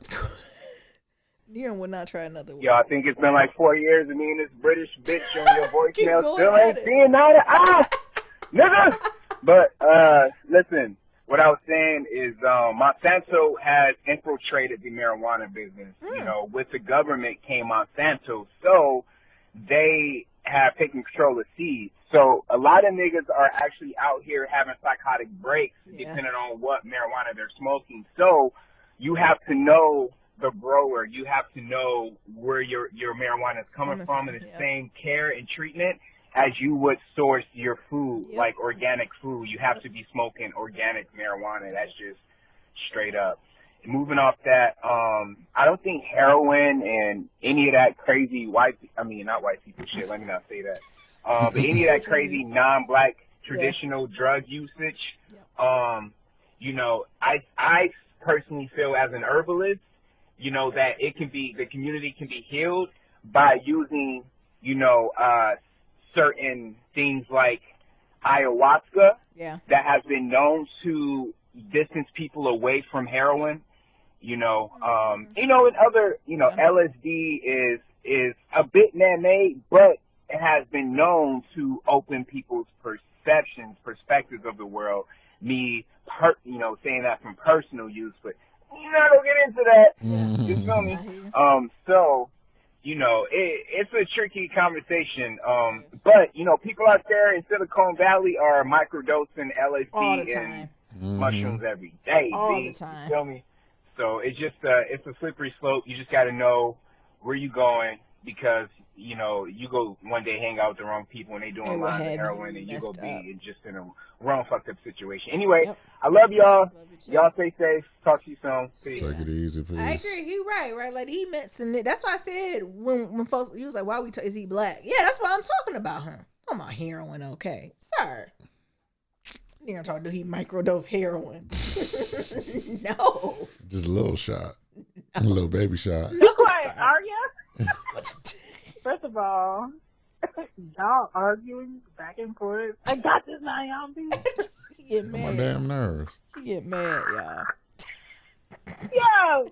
Neon would not try another one. Yo, I think it's been like 4 years of me and this British bitch on your voicemail going still ain't at it. seeing eye to eye. Nigga! But, listen, what I was saying is, Monsanto has infiltrated the marijuana business. You know, with the government came Monsanto, so they have taken control of seeds. So a lot of niggas are actually out here having psychotic breaks depending on what marijuana they're smoking. So you have to know the grower. You have to know where your marijuana is coming from, and the same care and treatment as you would source your food, like organic food. You have to be smoking organic marijuana. That's just straight up. And moving off that, I don't think heroin and any of that crazy not white people shit, let me not say that. But any of that crazy non-black traditional drug usage, you know, I personally feel as an herbalist, you know, that the community can be healed by using, you know, certain things like ayahuasca that has been known to distance people away from heroin, you know, and other, you know, LSD is a bit man-made, but it has been known to open people's perspectives of the world. Me, saying that from personal use, but I don't get into that. You feel me? So, you know, it's a tricky conversation. But, you know, people out there in Silicon Valley are microdosing LSD and mushrooms every day. All the time. You feel me? So it's just it's a slippery slope. You just got to know where you going, because, you know, you go one day hang out with the wrong people and they doing lines of heroin, and you go be just in a wrong fucked up situation. Anyway, I love y'all. Y'all stay safe. Talk to you soon. Peace. Take it easy, please. I agree. He right. Like, he mentioned it. That's why I said when folks, he was like, "Why is he black?" Yeah, that's why I'm talking about him. I'm about heroin, okay, sir. You don't talk. Do he microdose heroin? No. Just a little shot, a little baby shot. Be quiet, Arya. First of all, y'all arguing back and forth. I got this, Naomi. He get mad. My damn nerves. He get mad, y'all. Yo,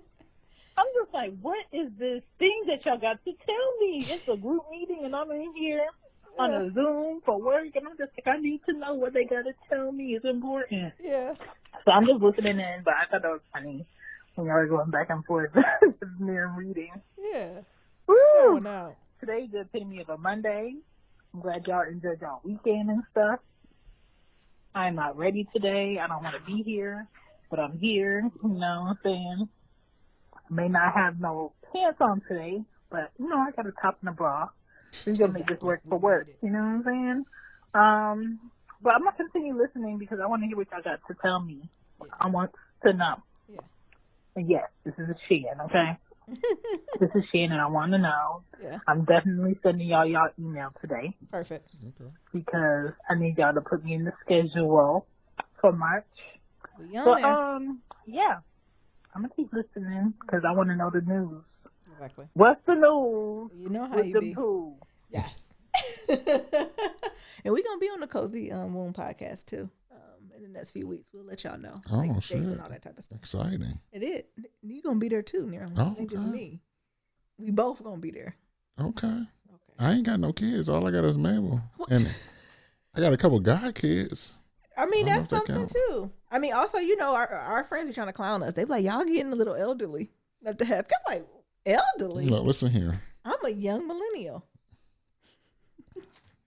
I'm just like, what is this thing that y'all got to tell me? It's a group meeting and I'm in here on a Zoom for work, and I'm just like, I need to know what they got to tell me. It's important. Yeah. So I'm just listening in, but I thought that was funny when y'all were going back and forth near reading. Yeah. Woo! Out. Today's the epitome of a Monday. I'm glad y'all enjoyed y'all weekend and stuff. I'm not ready today. I don't want to be here, but I'm here. You know what I'm saying? I may not have no pants on today, but, you know, I got a top and a bra. We're going to make this work for work. You know what I'm saying? But I'm going to continue listening because I want to hear what y'all got to tell me. I want to know. Yeah. And yes, this is a Shan, okay? This is Shan, and I want to know. Yeah. I'm definitely sending y'all email today. Perfect. Okay. Because I need y'all to put me in the schedule for March. So, yeah. I'm going to keep listening because I want to know the news. Exactly. What's the news? You know how with you the be. poo? Yes. And we're going to be on the Cozy Womb podcast, too. In the next few weeks, we'll let y'all know. Oh, like, shit. dates and all that type of stuff. Exciting. It is. You're going to be there, too, Nero. Oh, It ain't just okay. me. We both going to be there. Okay. I ain't got no kids. All I got is Mabel. What? And I got a couple guy kids. I mean, I don't that's know if that something, counts. too. I mean, also, you know, our friends be trying to clown us. They be like, y'all getting a little elderly. Not to have. I'm like, elderly? Look, listen here. I'm a young millennial.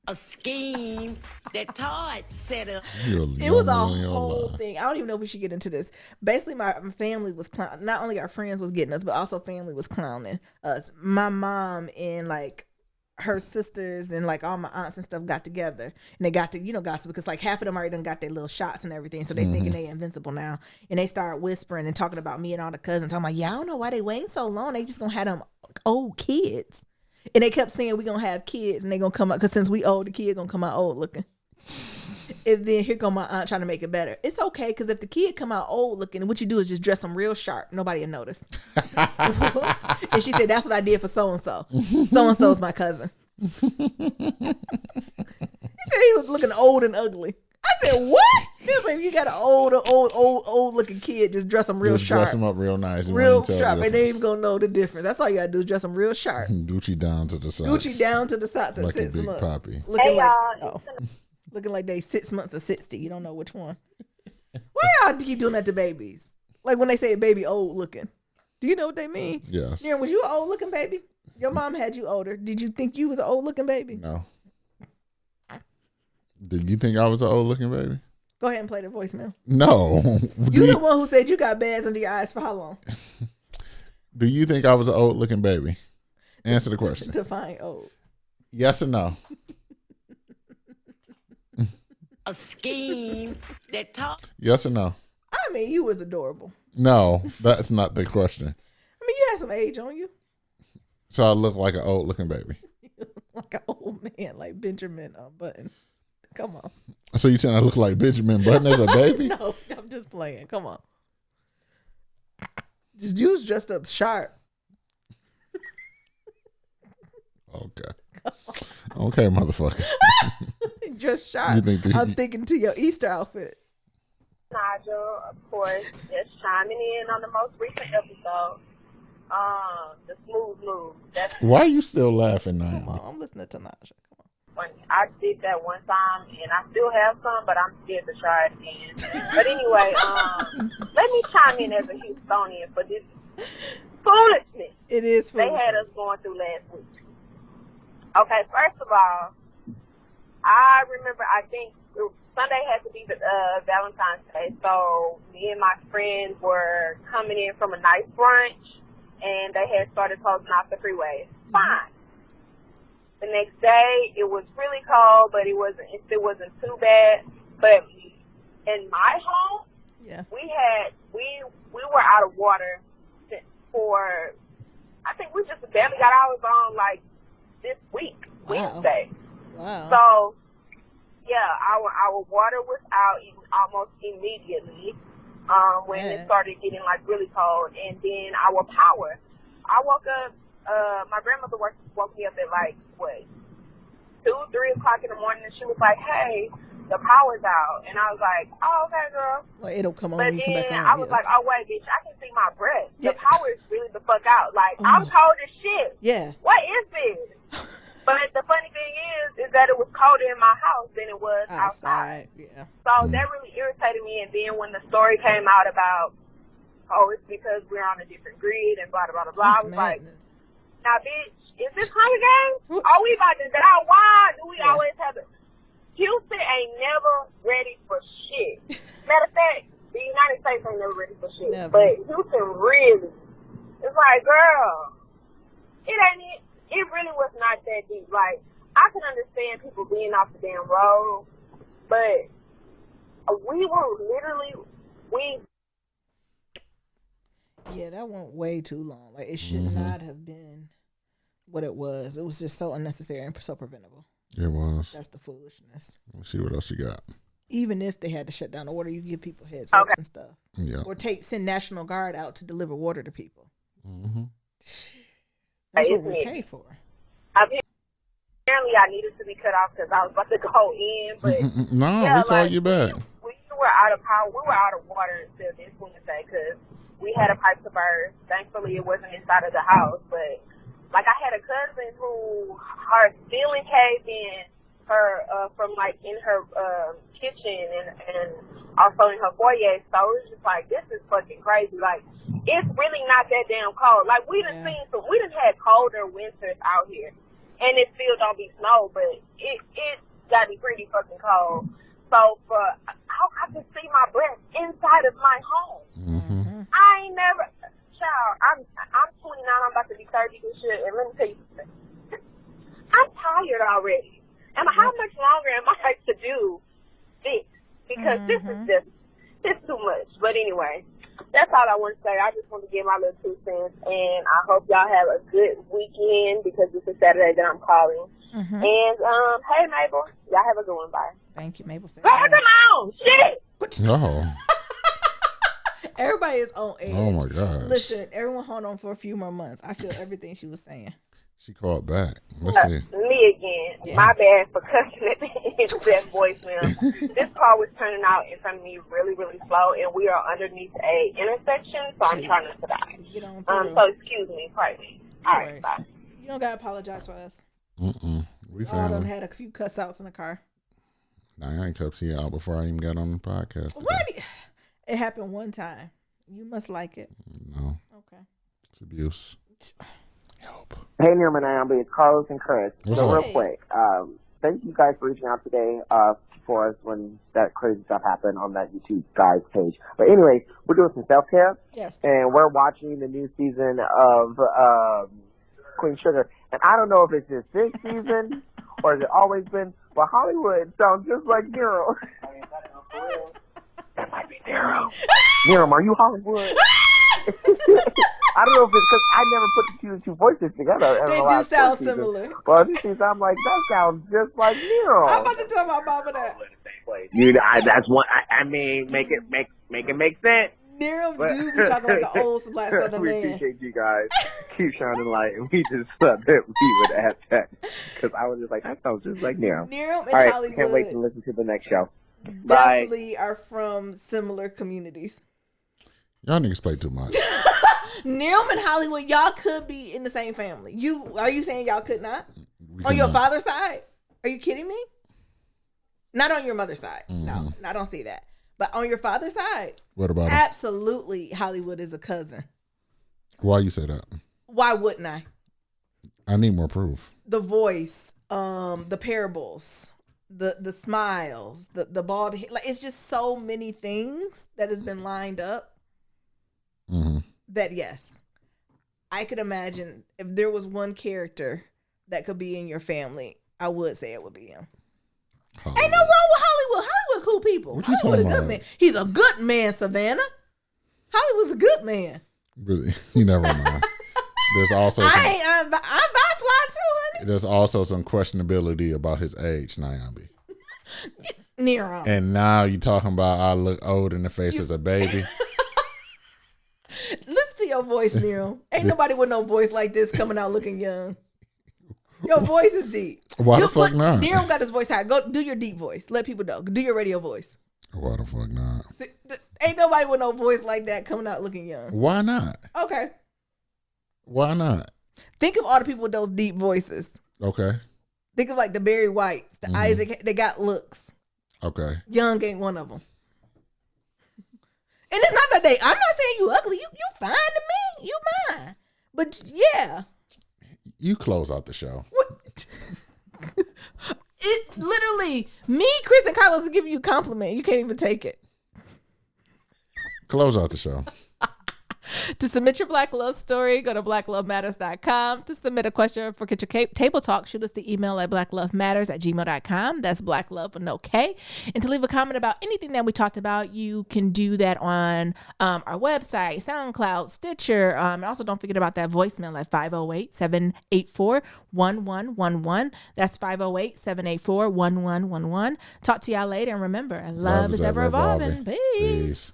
A scheme that Todd set up. It was a whole thing. I don't even know if we should get into this. Basically, my family was clowning. Not only our friends was getting us, but also family was clowning us. My mom and like her sisters and like all my aunts and stuff got together and they got to, gossip because like half of them already done got their little shots and everything. So they thinking they invincible now. And they start whispering and talking about me and all the cousins. I'm like, yeah, I don't know why they waiting so long. They just gonna have them old kids. And they kept saying we gonna have kids and they gonna come out because since we old, the kid gonna come out old looking. And then here come my aunt trying to make it better. It's okay because if the kid come out old looking, what you do is just dress them real sharp. Nobody will notice. And she said, that's what I did for so-and-so. So-and-so's my cousin. He said he was looking old and ugly. I said, what? He was like, you got an old looking kid, just dress them real sharp. Dress them up real nice. Real sharp. And they ain't even going to know the difference. That's all you got to do is dress them real sharp. Gucci down to the socks. Gucci down to the socks at like 6 a big months. poppy. Looking like they 6 months or 60. You don't know which one. Why y'all keep doing that to babies? Like when they say a baby old looking. Do you know what they mean? Yes. Sharon, was you an old looking baby? Your mom had you older. Did you think you was an old looking baby? No. Did you think I was an old looking baby? Go ahead and play the voicemail. No. You the one who said you got bags under your eyes for how long? Do you think I was an old looking baby? Answer the question. Define old. Yes or no? A scheme that talk. Yes or no? I mean, you was adorable. No, that's not the question. I mean, you had some age on you. So I look like an old looking baby. Like an old man, like Benjamin Button. Come on. So you saying I look like Benjamin Button as a baby? No, I'm just playing. Come on. You was dressed up sharp. Okay, motherfucker. Just sharp. I'm thinking to your Easter outfit. Nigel, of course, just chiming in on the most recent episode. The smooth move. That's Why are you still laughing now? Come on, I'm listening to Naja. funny. I did that one time, and I still have some, but I'm scared to try it again. But anyway, let me chime in as a Houstonian for this foolishness. It is foolishness. They had us going through last week. Okay, first of all, I remember, I think Sunday had to be Valentine's Day, so me and my friends were coming in from a nice brunch, and they had started closing off the freeway. Fine. The next day, it was really cold, but it wasn't too bad. But in my home, we were out of water for, I think we just barely got ours on like this week, Wednesday. Wow. So, yeah, our water was out almost immediately when it started getting like really cold, and then our power. I woke up. My grandmother woke me up at like 2-3 o'clock in the morning, and she was like, "Hey, the power's out," and I was like, "Oh, okay, girl." Well, it'll come on but when you come then back on. I was like, "Oh wait, bitch, I can see my breath. The power is really the fuck out. Like I'm cold as shit. Yeah. What is this?" But the funny thing is that it was colder in my house than it was outside. Yeah. So that really irritated me. And then when the story came out about, it's because we're on a different grid and blah, blah, blah, blah, I was like, now, bitch, is this Hunger Games? Are we about to die? Why do we always have it? Houston ain't never ready for shit. Matter of fact, the United States ain't never ready for shit. Never. But Houston really, it's like, girl, it really was not that deep. Like, I can understand people being off the damn road, but we were literally, Yeah, that went way too long. Like, it should not have been what it was. It was just so unnecessary and so preventable. It was. That's the foolishness. Let's see what else you got. Even if they had to shut down the water, you give people heads ups and stuff. Yeah. Or send National Guard out to deliver water to people. Mm-hmm. That's what we pay for. Apparently, I needed to be cut off because I was about to go in, but we called you back. We were out of power. We were out of water until this Wednesday because we had a pipe to burst. Thankfully, it wasn't inside of the house, but like I had a cousin who her ceiling caved in from like in her kitchen and also in her foyer. So it was just like, this is fucking crazy. Like, it's really not that damn cold. Like we done had colder winters out here, and it still don't be snow, but it got to be pretty fucking cold. So I can see my breath inside of my home. Mm-hmm. I ain't never, child. I'm 29. I'm about to be 30 this year, and let me tell you something. I'm it already. How much longer am I to do this? Because this is just, it's too much. But anyway, that's all I want to say. I just want to give my little 2 cents, and I hope y'all have a good weekend because it's a Saturday that I'm calling. And, hey, Mabel, y'all have a good one. Bye. Thank you, Mabel. Come on, shit! No. Everybody is on edge. Oh my gosh. Listen, everyone hold on for a few more months. I feel everything she was saying. She called back. Let's see. Me again. Yeah. My bad for cussing at the end of that voicemail. This car was turning out in front of me really, really slow, and we are underneath a intersection, so I'm trying not to die. Get on so excuse me, pardon me. All right, bye. You don't gotta apologize for us. We I done had a few cuss outs in the car. Nah, I ain't cussed you out before I even got on the podcast. What? It happened one time. You must like it. No. Okay. It's abuse. Help. Hey, Nirma Naomi, it's Carlos and Chris. What's so up? Real quick, thank you guys for reaching out today for us when that crazy stuff happened on that YouTube guys page. But anyway, we're doing some self-care. Yes. And we're watching the new season of Queen Sugar. And I don't know if it's just this season or has it always been, but Hollywood sounds just like Nero. That might be Nero. Nero, are you Hollywood? I don't know if it's because I never put the 2 and 2 voices together. They do sound similar. Well, this season I'm like, that sounds just like Nero. I'm about to tell my mama that. Dude, that's one. I mean, make it make sense. Nero do be talking like an old black Southern we man. appreciate you guys. Keep shining light, and we just thought that we would add that because I was just like, that sounds just like Nero. Nero and All right, Hollywood can't wait to listen to the next show. definitely Bye. are from similar communities. Y'all niggas play too much. Nero and Hollywood, y'all could be in the same family. Are you saying y'all could not? On your father's side? Are you kidding me? Not on your mother's side. No, I don't see that. But on your father's side, What about him? absolutely, Hollywood is a cousin. Why you say that? Why wouldn't I? I need more proof. The voice, the parables, the smiles, the bald head. Like, it's just so many things that has been lined up that, yes, I could imagine if there was one character that could be in your family, I would say it would be him. Hollywood. Ain't no wrong with Hollywood. Hollywood cool people. What you Hollywood a talking good about? man. He's a good man, Savannah. Hollywood's a good man. Really? You never mind. There's also I'm by fly too, honey. there's also some questionability about his age, Nyambi. Nero. And now you talking about I look old in the face as a baby. Listen to your voice, Nero. Ain't nobody with no voice like this coming out looking young. Your voice is deep. Why the fuck not? Nero got his voice high. Go do your deep voice. Let people know. Do your radio voice. Why the fuck not? Ain't nobody with no voice like that coming out looking young. Why not? Okay. Why not? Think of all the people with those deep voices. Okay. Think of like the Barry Whites, the Isaac. They got looks. Okay. Young ain't one of them. And it's not that I'm not saying you ugly. You fine to me. You mine. But yeah. You close out the show. What? It literally, me, Chris, and Carlos will give you a compliment. You can't even take it. Close out the show. To submit your Black Love story, go to blacklovematters.com. To submit a question for Kitchen Table Talk, shoot us the email at blacklovematters@gmail.com. That's black love with no K. And to leave a comment about anything that we talked about, you can do that on our website, SoundCloud, Stitcher. And also don't forget about that voicemail at 508-784-1111. That's 508-784-1111. Talk to y'all later. And remember, love is ever evolving. Peace.